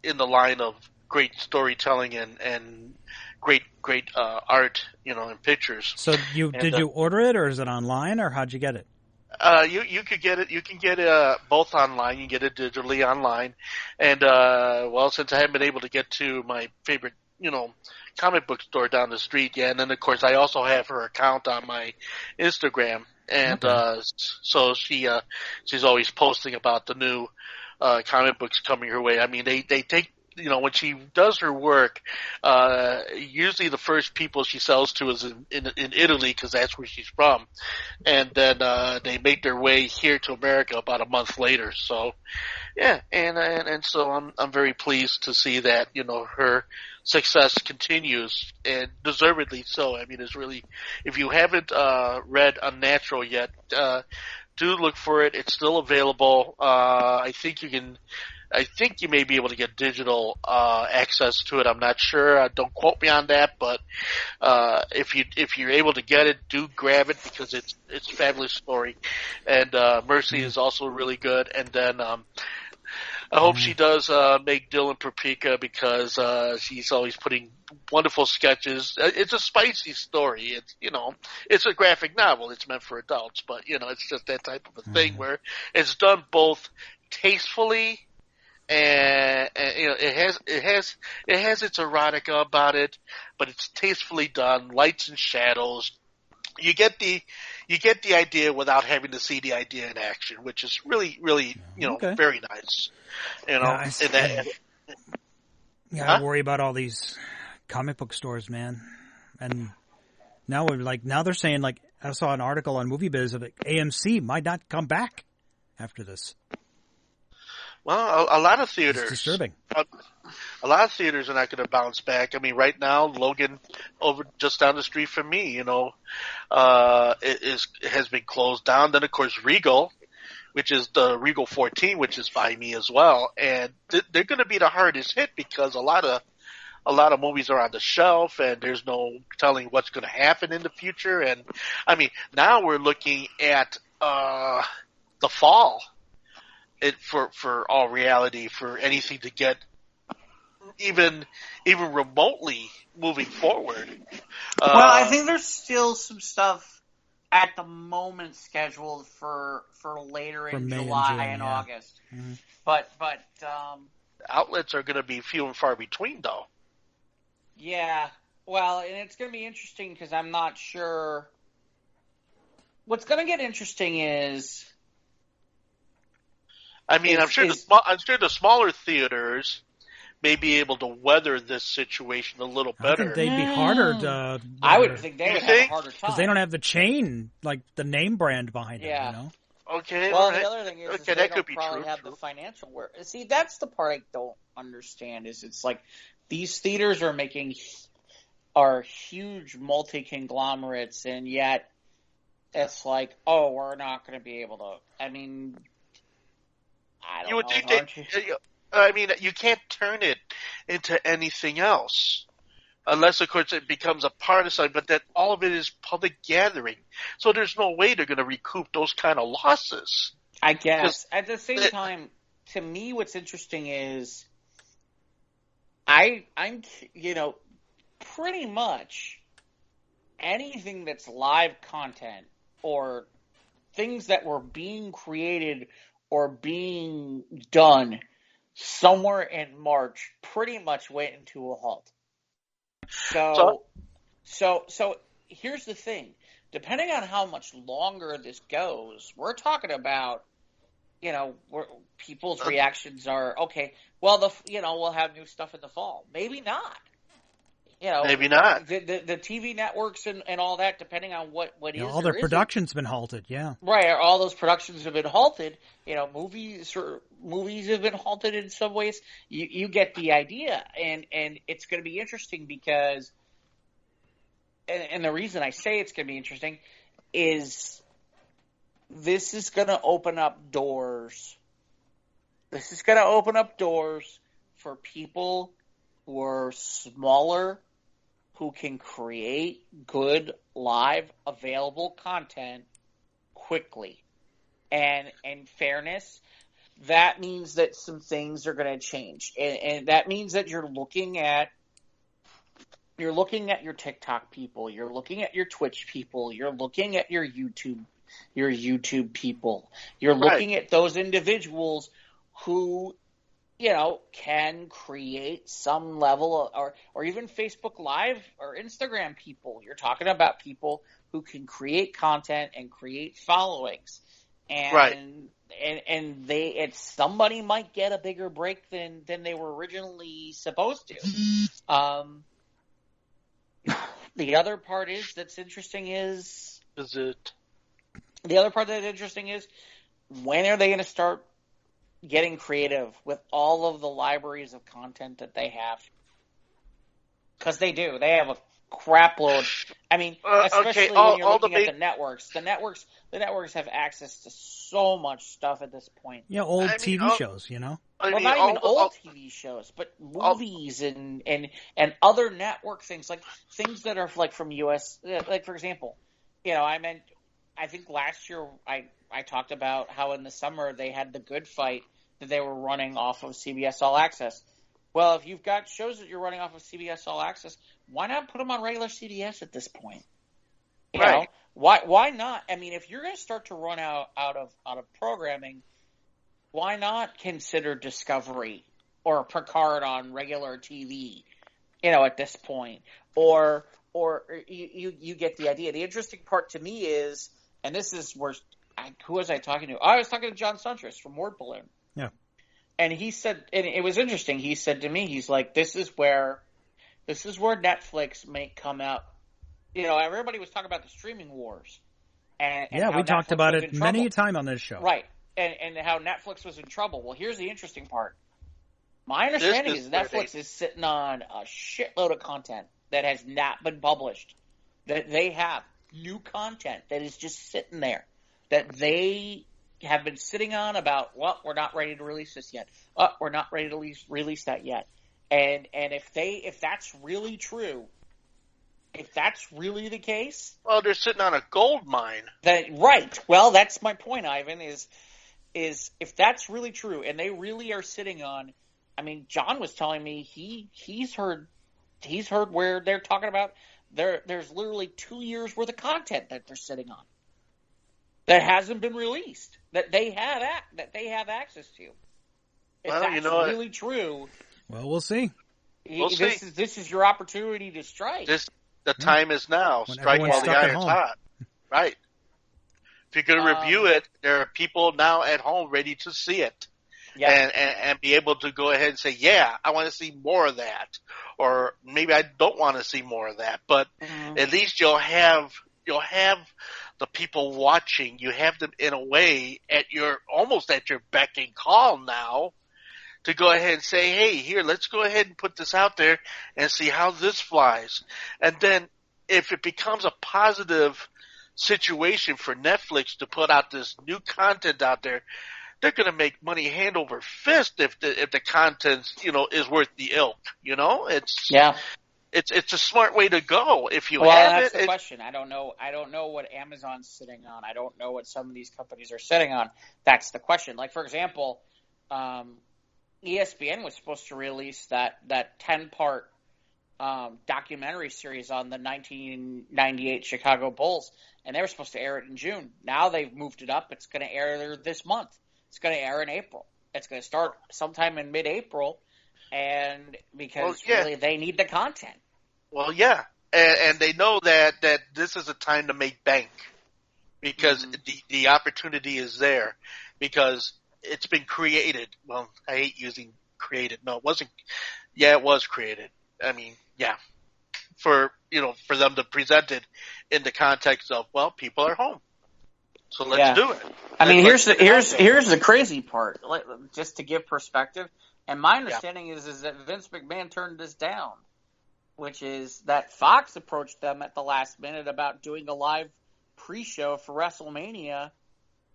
in the line of great storytelling and great art, and pictures. So did you order it, or is it online, or how'd you get it? You could get it. You can get it both online. You can get it digitally online, and since I haven't been able to get to my favorite, comic book store down the street yet, and then of course I also have her account on my Instagram, and so she's always posting about the new comic books coming her way. I mean, they take. When she does her work, usually the first people she sells to is in Italy, because that's where she's from, and then they make their way here to America about a month later. So, yeah, and so I'm very pleased to see that her success continues, and deservedly so. I mean, it's really, if you haven't read Unnatural yet, do look for it. It's still available. I think you may be able to get digital access to it. I'm not sure. Don't quote me on that, but if you're able to get it, do grab it, because it's a fabulous story. And Mercy is also really good. And then I hope she does make Dylan Paprika, because she's always putting wonderful sketches. It's a spicy story. It's a graphic novel. It's meant for adults, but it's just that type of a thing where it's done both tastefully. And it has its erotica about it, but it's tastefully done, lights and shadows. You get the idea without having to see the idea in action, which is really, really, very nice. I worry about all these comic book stores, man. And now they're saying, I saw an article on MovieBiz that AMC might not come back after this. Well, a lot of theaters. It's disturbing. A lot of theaters are not going to bounce back. I mean, right now, Logan, over just down the street from me, it has been closed down. Then, of course, Regal, which is the Regal 14, which is by me as well, and they're going to be the hardest hit, because a lot of movies are on the shelf, and there's no telling what's going to happen in the future. And I mean, now we're looking at the fall. For all reality, for anything to get even remotely moving forward. Well, I think there's still some stuff at the moment scheduled for later in July and August. Mm-hmm. But outlets are going to be few and far between, though. Yeah. Well, and it's going to be interesting, because I'm not sure. What's going to get interesting is, I mean, I'm sure the smaller theaters may be able to weather this situation a little better. I think they'd be harder to. I would think they would have a harder time, because they don't have the chain, the name brand behind it. Okay. Well, right. The other thing is, they that could be probably true. Have the financial work. See, that's the part I don't understand. Is it's like these theaters are huge multi-conglomerates, and yet it's like, oh, we're not going to be able to. I mean. You would think I mean, you can't turn it into anything else, unless, of course, it becomes a partisan. But that all of it is public gathering, so there's no way they're going to recoup those kind of losses. I guess. At the same time, to me, what's interesting is I'm pretty much anything that's live content or things that were being created or being done somewhere in March pretty much went into a halt. So here's the thing. Depending on how much longer this goes, we're talking about, people's reactions are, okay, well, we'll have new stuff in the fall. Maybe not. Maybe not. The TV networks and all that, depending on what is all their production's been halted, yeah. Right, all those productions have been halted. Movies have been halted in some ways. You get the idea, and it's going to be interesting because, and the reason I say it's going to be interesting is this is going to open up doors. This is going to open up doors for people who are smaller, who can create good live available content quickly. And in fairness, that means that some things are going to change. And that means that you're looking at your TikTok people, you're looking at your Twitch people, you're looking at your YouTube people. You're looking at those individuals who can create some level of, or even Facebook Live or Instagram people. You're talking about people who can create content and create followings. And somebody might get a bigger break than they were originally supposed to. The other part that's interesting is when are they going to start getting creative with all of the libraries of content that they have? Because they do. They have a crap load. I mean, especially when you're looking at the networks. The networks have access to so much stuff at this point. Yeah, old TV shows, Well, not even old TV shows, but movies and other network things, like things that are like from US. Like, for example, I think last year I talked about how in the summer they had The Good Fight that they were running off of CBS All Access. Well, if you've got shows that you're running off of CBS All Access, why not put them on regular CBS at this point? You know, why not? I mean, if you're going to start to run out of programming, why not consider Discovery or Picard on regular TV? At this point, or you get the idea. The interesting part to me is, and this is where who was I talking to? I was talking to John Suntress from Word Balloon. Yeah. And he said, and it was interesting, he said to me, he's like, this is where Netflix may come up. Everybody was talking about the streaming wars. And we talked about it many a time on this show. Right. And how Netflix was in trouble. Well, here's the interesting part. My understanding is Netflix is sitting on a shitload of content that has not been published. That they have new content that is just sitting there. That they have been sitting on about, well, we're not ready to release this yet. We're not ready to release that yet. And if that's really true, if that's really the case, well, they're sitting on a gold mine. Right. Well, that's my point, Ivan. Is if that's really true, and they really are sitting on. I mean, John was telling me he's heard where they're talking about there's literally 2 years worth of content that they're sitting on that hasn't been released, that they have access to. If that's really true, well, we'll see. This is your opportunity to strike. The time is now. Strike while the iron's hot. Right. If you're going to review it, there are people now at home ready to see it. Yeah. And be able to go ahead and say, yeah, I want to see more of that. Or maybe I don't want to see more of that. But at least you'll have the people watching. You have them in a way almost at your beck and call now to go ahead and say, hey, here, let's go ahead and put this out there and see how this flies. And then if it becomes a positive situation for Netflix to put out this new content out there, they're going to make money hand over fist if the content, is worth the ilk. It's a smart way to go. If you have that's the question. I don't know what Amazon's sitting on. I don't know what some of these companies are sitting on. That's the question. Like, for example, ESPN was supposed to release that 10-part documentary series on the 1998 Chicago Bulls, and they were supposed to air it in June. Now they've moved it up. It's going to air this month. It's going to air in April. It's going to start sometime in mid-April, and because really they need the content. Well, yeah, and they know that this is a time to make bank because the opportunity is there because it's been created. Well, I hate using created. No, it wasn't. Yeah, it was created. I mean, yeah, for them to present it in the context of, well, people are home, so let's do it. I mean, here's the crazy part, just to give perspective. And my understanding is that Vince McMahon turned this down, which is that Fox approached them at the last minute about doing a live pre-show for WrestleMania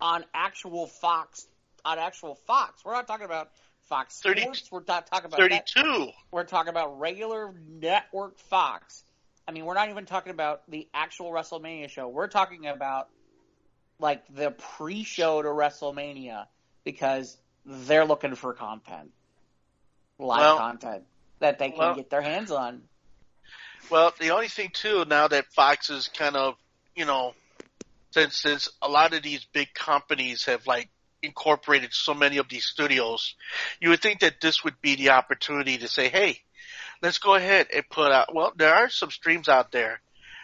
on actual Fox. We're not talking about Fox Sports. We're not talking about 32. We're talking about regular network Fox. I mean, we're not even talking about the actual WrestleMania show. We're talking about like the pre-show to WrestleMania because they're looking for content, live content that they can get their hands on. Well, the only thing too now that Fox is kind of, since a lot of these big companies have like incorporated so many of these studios, you would think that this would be the opportunity to say, hey, let's go ahead and put out, well, there are some streams out there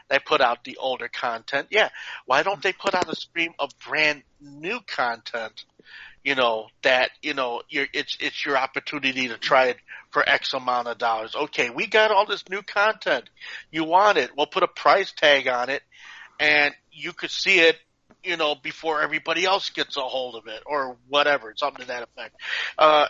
that put out the older content. Yeah. Why don't they put out a stream of brand new content? It's your opportunity to try it for X amount of dollars. Okay. We got all this new content. You want it. We'll put a price tag on it and you could see it, before everybody else gets a hold of it or whatever, something to that effect. The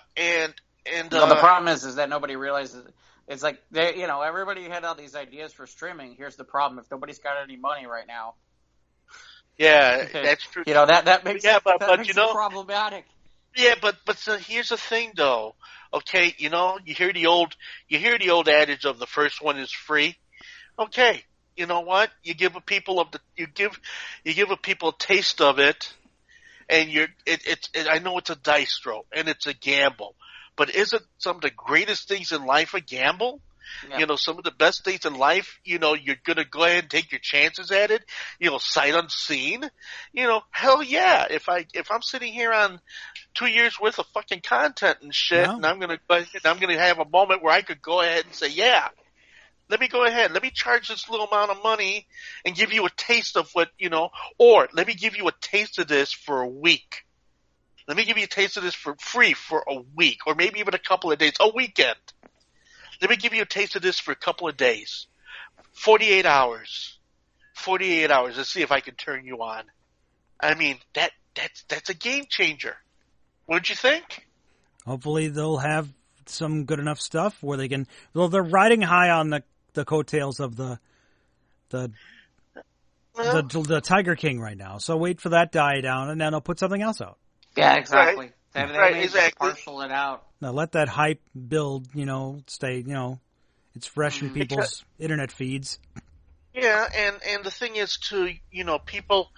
problem is that nobody realizes it. It's like everybody had all these ideas for streaming. Here's the problem: if nobody's got any money right now, that's true. That makes it problematic. Yeah, but here's the thing, though. Okay, you hear the old adage of the first one is free. Okay, you know what? You give people a taste of it, and I know it's a dice throw and it's a gamble. But isn't some of the greatest things in life a gamble? Yeah. Some of the best things in life, you're going to go ahead and take your chances at it, sight unseen. Hell yeah. If I'm sitting here on 2 years worth of fucking content and shit, and I'm going to have a moment where I could go ahead and say, yeah, let me go ahead. Let me charge this little amount of money and give you a taste of what, or let me give you a taste of this for a week. Let me give you a taste of this for free for a week, or maybe even a couple of days, a weekend. Let me give you a taste of this for a couple of days. 48 hours. 48 hours. Let's see if I can turn you on. I mean, that's a game changer. Wouldn't you think? Hopefully they'll have some good enough stuff where they can, well, they're riding high on the coattails of the Tiger King right now. So wait for that to die down and then they'll put something else out. Yeah, exactly. Right, exactly. Parcel it out. Now let that hype build, stay, it's fresh in people's internet feeds. Yeah, and the thing is too, people,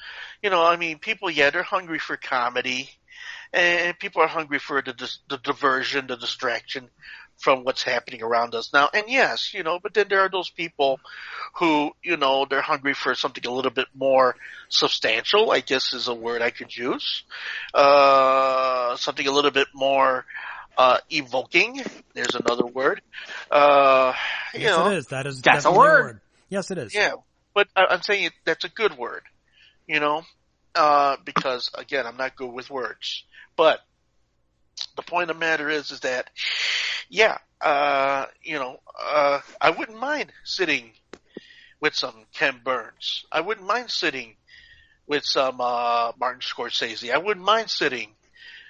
people, they're hungry for comedy, and people are hungry for the diversion, the distraction from what's happening around us now. And yes, but then there are those people who, they're hungry for something a little bit more substantial, I guess is a word I could use. Something a little bit more evoking. There's another word. Yes, it is. That's a word. Yes, it is. Yeah, but I'm saying that's a good word, because again, I'm not good with words. But the point of the matter is that, I wouldn't mind sitting with some Ken Burns. I wouldn't mind sitting with some Martin Scorsese. I wouldn't mind sitting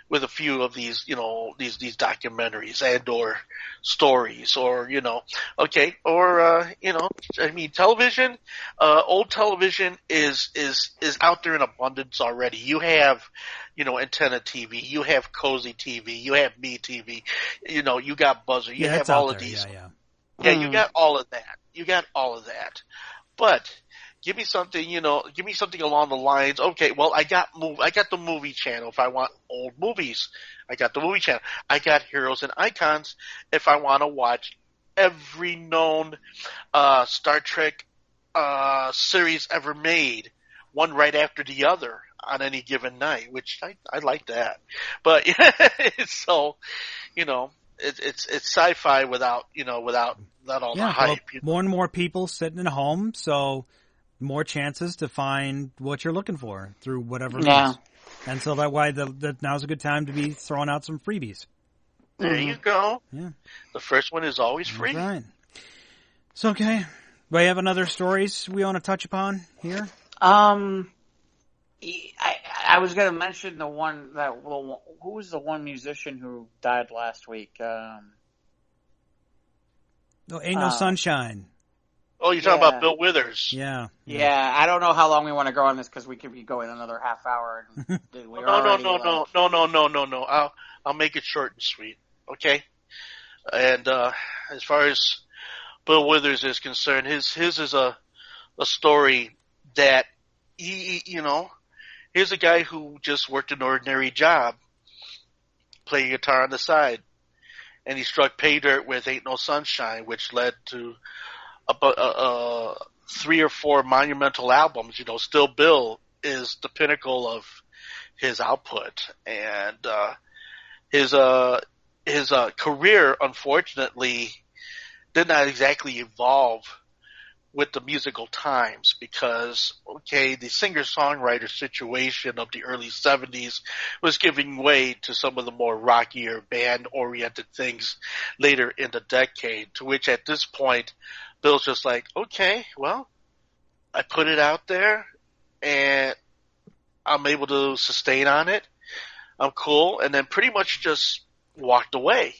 with a few of these, these documentaries and or stories or, television, old television is out there in abundance already. You have, Antenna TV, you have Cozy TV, you have Me TV, you got Buzzer, you have all of these. Yeah, you got all of that. But give me something, give me something along the lines. Okay, well, I got the movie channel. If I want old movies, I got the movie channel. I got Heroes and Icons if I want to watch every known Star Trek series ever made, one right after the other on any given night, which I like that. But so, it's sci-fi without all the hype. Well, more and more people sitting at home, so more chances to find what you're looking for through whatever means. And so that's why now's a good time to be throwing out some freebies. There you go. Yeah. The first one is always free. That's right. So, okay. Do we have another stories we want to touch upon here? I was going to mention the one who was the one musician who died last week? Ain't No Sunshine. Oh, you're talking about Bill Withers. Yeah. Yeah, I don't know how long we want to go on this because we could be going another half hour. No. I'll make it short and sweet. Okay. And as far as Bill Withers is concerned, his is a story that here's a guy who just worked an ordinary job, playing guitar on the side, and he struck pay dirt with Ain't No Sunshine, which led to about 3 or 4 monumental albums. Still Bill is the pinnacle of his output, and his career unfortunately did not exactly evolve with the musical times because, the singer-songwriter situation of the early 70s was giving way to some of the more rockier band-oriented things later in the decade, to which at this point, Bill's just like, okay, well, I put it out there and I'm able to sustain on it. I'm cool. And then pretty much just walked away.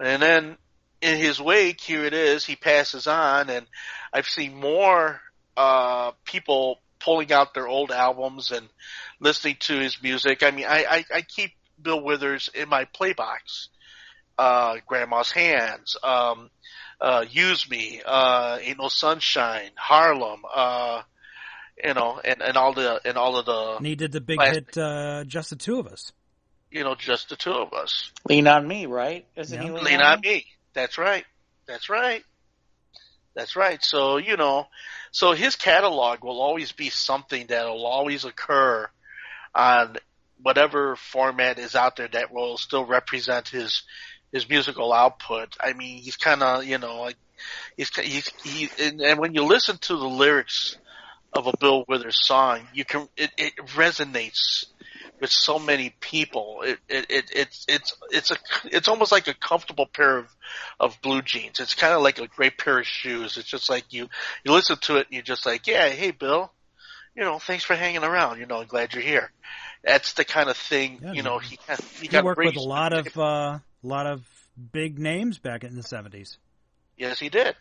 And then in his wake, here it is, he passes on, and I've seen more people pulling out their old albums and listening to his music. I mean, I keep Bill Withers in my playbox. Grandma's Hands, Use Me, Ain't No Sunshine, Harlem, and all of the. And he did the big hit, Just the Two of Us. Just the Two of Us. Lean on Me, right? Isn't he Lean on Me? That's right. So, so his catalog will always be something that will always occur on whatever format is out there that will still represent his musical output. I mean, he's kind of, and when you listen to the lyrics of a Bill Withers song, it resonates with so many people. It's almost like a comfortable pair of blue jeans. It's kind of like a great pair of shoes. It's just like you listen to it and you're just like, yeah, hey Bill, thanks for hanging around. I'm glad you're here. That's the kind of thing, he worked with a lot of big names back in the 70s. Yes, he did.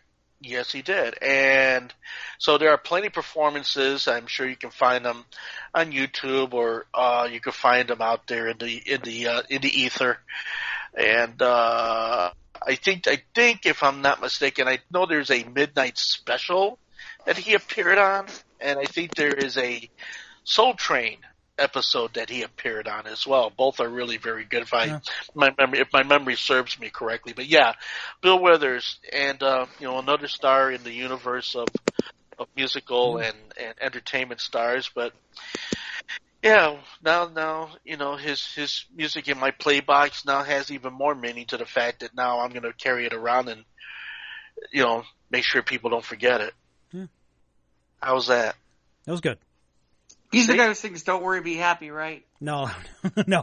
And so there are plenty of performances. I'm sure you can find them on YouTube, or you can find them out there in the ether. And I think if I'm not mistaken, I know there's a midnight special that he appeared on, and I think there is a Soul Train episode that he appeared on as well. Both are really very good if my memory serves me correctly. But yeah, Bill Withers, and another star in the universe of musical and entertainment stars. But yeah, now his music in my playbox now has even more meaning to the fact that now I'm going to carry it around and make sure people don't forget it. Yeah. How's that? That was good. He's the guy who sings "Don't Worry, Be Happy," right? No. No,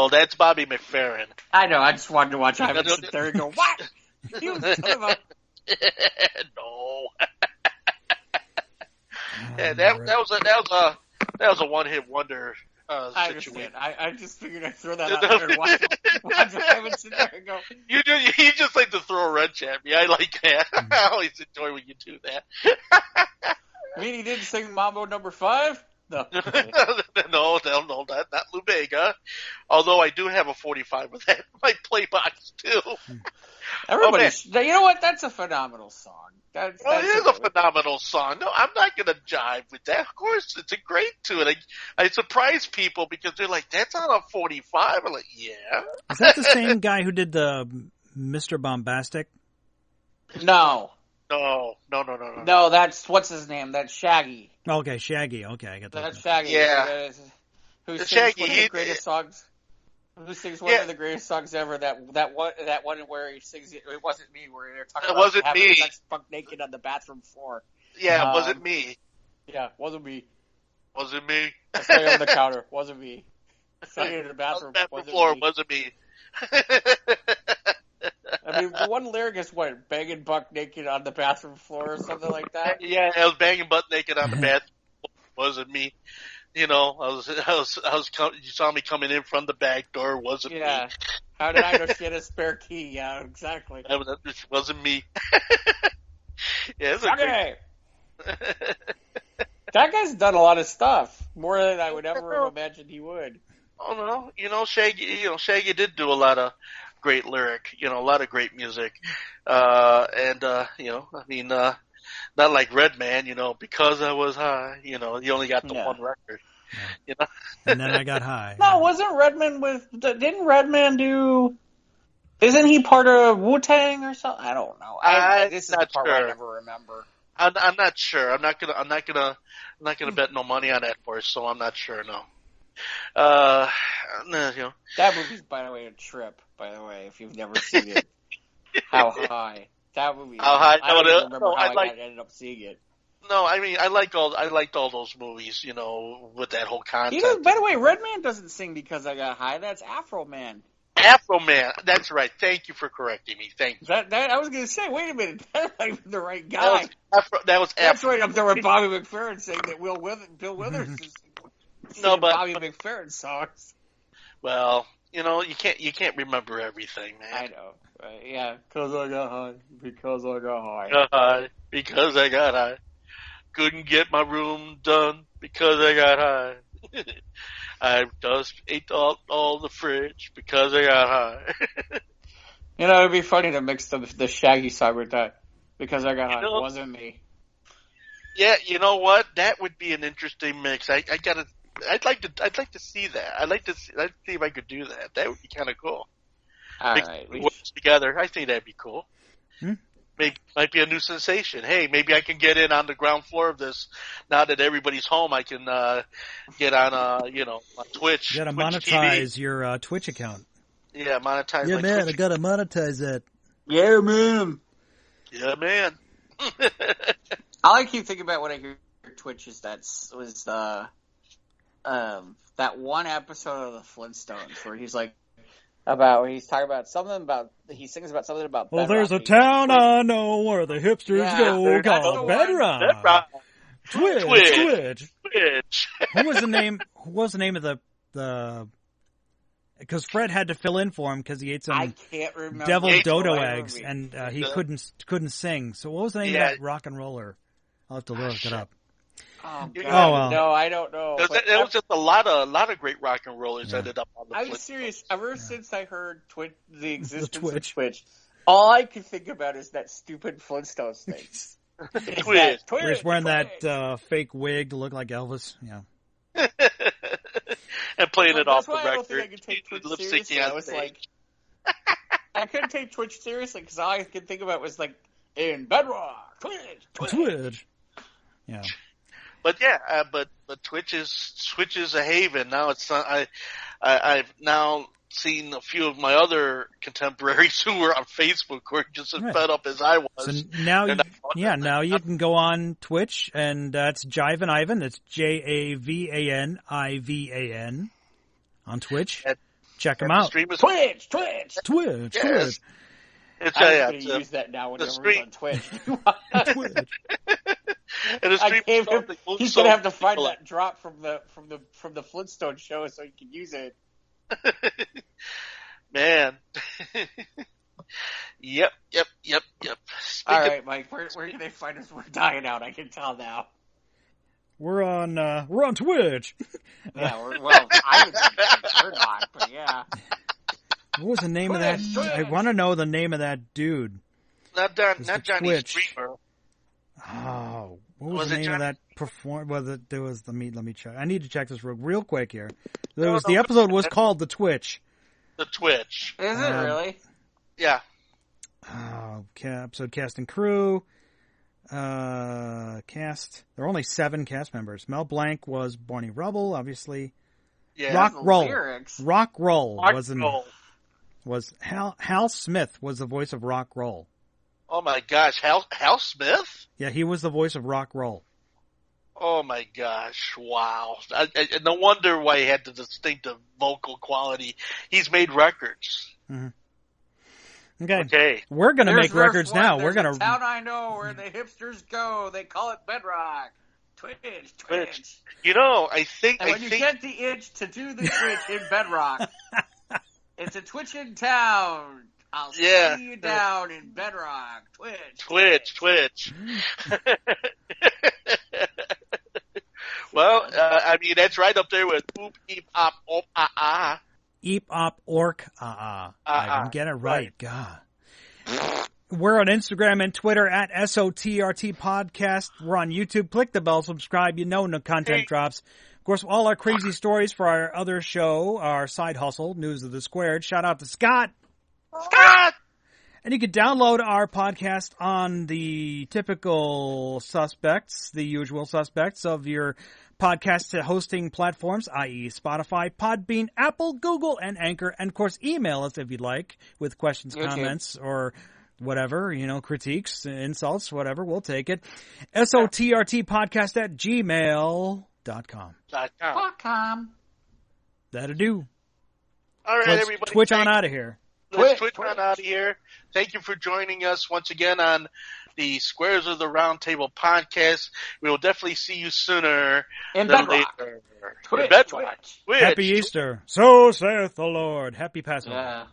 that's Bobby McFerrin. I know. I just wanted to watch Ivan sit there and go, "What?" You son of a... No. Yeah, that was a one-hit wonder situation. I just figured I'd throw that out there and watch Ivan sit there and go. You just like to throw a wrench at me. I like that. I always enjoy when you do that. I mean, he didn't sing Mambo number 5? No. No, not Lou Bega. Although I do have a 45 with that in my playbox, too. You know what? That's a phenomenal song. That's it is a phenomenal song. No, I'm not going to jive with that. Of course, it's a great tune. I surprise people because they're like, that's on a 45. I'm like, yeah. Is that the same guy who did the Mr. Bombastic? No. No. No, that's, what's his name? That's Shaggy. Okay, Shaggy. Okay, I got that. That's Shaggy. Yeah. Who sings Shaggy, one of the greatest songs? Who sings one of the greatest songs ever? That one where he sings it wasn't me. Where they're talking about having sex buck naked on the bathroom floor. Yeah, it wasn't me. Yeah, wasn't me. Wasn't me. I stayed on the counter. Wasn't me. Staying in the bathroom. Wasn't me. I mean, the one lyric is what, banging buck naked on the bathroom floor or something like that. Yeah, I was banging butt naked on the bathroom. Wasn't me. You know, you saw me coming in from the back door. Wasn't me. How did I know she had a spare key? Yeah, exactly. That wasn't me. Yeah, it's okay. That guy's done a lot of stuff, more than I would ever have imagined he would. Oh no, Shaggy did do a lot of great lyric, a lot of great music, not like Redman, because I was high, he only got the one record, And then I got high. No, wasn't Redman didn't Redman do, isn't he part of Wu-Tang or something? I don't know. This is the part I never remember. I'm not sure. I'm not gonna bet no money on that horse, so I'm not sure, no. That movie's, by the way, a trip, by the way, if you've never seen it. How high. That movie. How high? I don't even remember how I ended up seeing it. No, I mean, I liked all those movies, with that whole concept. By the way, Redman doesn't sing Because I Got High. That's Afro Man. Afro Man. That's right. Thank you for correcting me. Thank you. That I was going to say, wait a minute. That's not even the right guy. That was Afro. That's right up there with Bobby McFerrin saying that Bill Withers is singing Bobby McFerrin songs. Well, you can't remember everything, man. I know. Yeah, because I got high. Because I got high. Because I got high. Couldn't get my room done because I got high. I just ate all the fridge because I got high. It'd be funny to mix the Shaggy song with that. Because I got high. It wasn't me. Yeah, you know what? That would be an interesting mix. I'd like to see that. I'd like to see if I could do that. That would be kind of cool. All right. Together. I think that'd be cool. Might be a new sensation. Hey, maybe I can get in on the ground floor of this. Now that everybody's home, I can get on, on Twitch. You gotta monetize your Twitch account. Yeah, monetize. Yeah, my man, Twitch. I gotta monetize that. Yeah, man. Yeah, man. All I keep thinking about when I hear Twitch is that one episode of the Flintstones where he's like, he sings about something about well, bedrock. there's a town I know where the hipsters go called Bedrock. Twitch. Who was the name of the because Fred had to fill in for him because he ate some I can't remember. deviled dodo eggs and he couldn't sing. So what was the name of that rock and roller? I'll have to look it up. Oh, well. No, I don't know. There was just a lot of great rock and rollers ended up on the I'm Flintstones. serious. Ever since I heard the existence of Twitch, all I can think about is that stupid Flintstones thing. Twitch. Where he's wearing that fake wig to look like Elvis. Yeah. And playing it off the record. record. That's why I don't think I could take Twitch seriously. I was like, I couldn't take Twitch seriously because all I could think about was like, in Bedrock, Twitch. Yeah. But yeah, but Twitch is a haven now. It's I've now seen a few of my other contemporaries who were on Facebook who are just as fed up as I was. So now, now you can go on Twitch, and that's Jive and Ivan. That's JAVANIVAN on Twitch. Check him out. Twitch. Twitch. It's, I'm going to use that now whenever we're on Twitch. Twitch. And he's going to have to find that drop from the Flintstone show so he can use it. Man. Yep. All right, Mike, where can they find us? We're dying out. I can tell now. We're on Twitch. Yeah, we're not, but yeah. What was the name of that? I want to know the name of that dude. Not Johnny Twitch. Streamer. Oh, what was the name of that perform? There was let me check. I need to check this real quick here. The episode was called The Twitch. The Twitch. Is it really? Yeah. Episode cast and crew. Cast. There are only 7 cast members. Mel Blanc was Barney Rubble, obviously. Yeah. Rock Roll. Rock Was Hal Smith was the voice of Rock Roll. Oh my gosh, Hal Smith? Yeah, he was the voice of Rock Roll. Oh my gosh, wow. No wonder why he had the distinctive vocal quality. He's made records. Mm-hmm. Okay. We're going to make records now. We're going to. Town I know where the hipsters go. They call it Bedrock. Twitch. You know, I think. And when you get the itch to do the Twitch in Bedrock, it's a Twitch in town. I'll see you down in Bedrock. Twitch. Well, I mean, that's right up there with Oop, Eep, Op, Op, Ah, Ah. Eep, Op, Ork, Ah, Ah. I didn't get it right. God. We're on Instagram and Twitter at SOTRT Podcast. We're on YouTube. Click the bell, subscribe. You know, no content drops. Of course, all our crazy stories for our other show, our side hustle, News of the Squared. Shout out to Scott! And you can download our podcast on the typical suspects, the usual suspects of your podcast hosting platforms, i.e. Spotify, PodBean, Apple, Google, and Anchor. And, of course, email us if you'd like with questions, comments, or whatever, critiques, insults, whatever. We'll take it. SOTRTpodcast@gmail.com. That'll do. All right, everybody. Twitch on out of here. Twitch on out of here. Thank you for joining us once again on the Squares of the Round Table podcast. We will definitely see you sooner than later. Twitch. Happy Easter. So saith the Lord. Happy Passover. Yeah.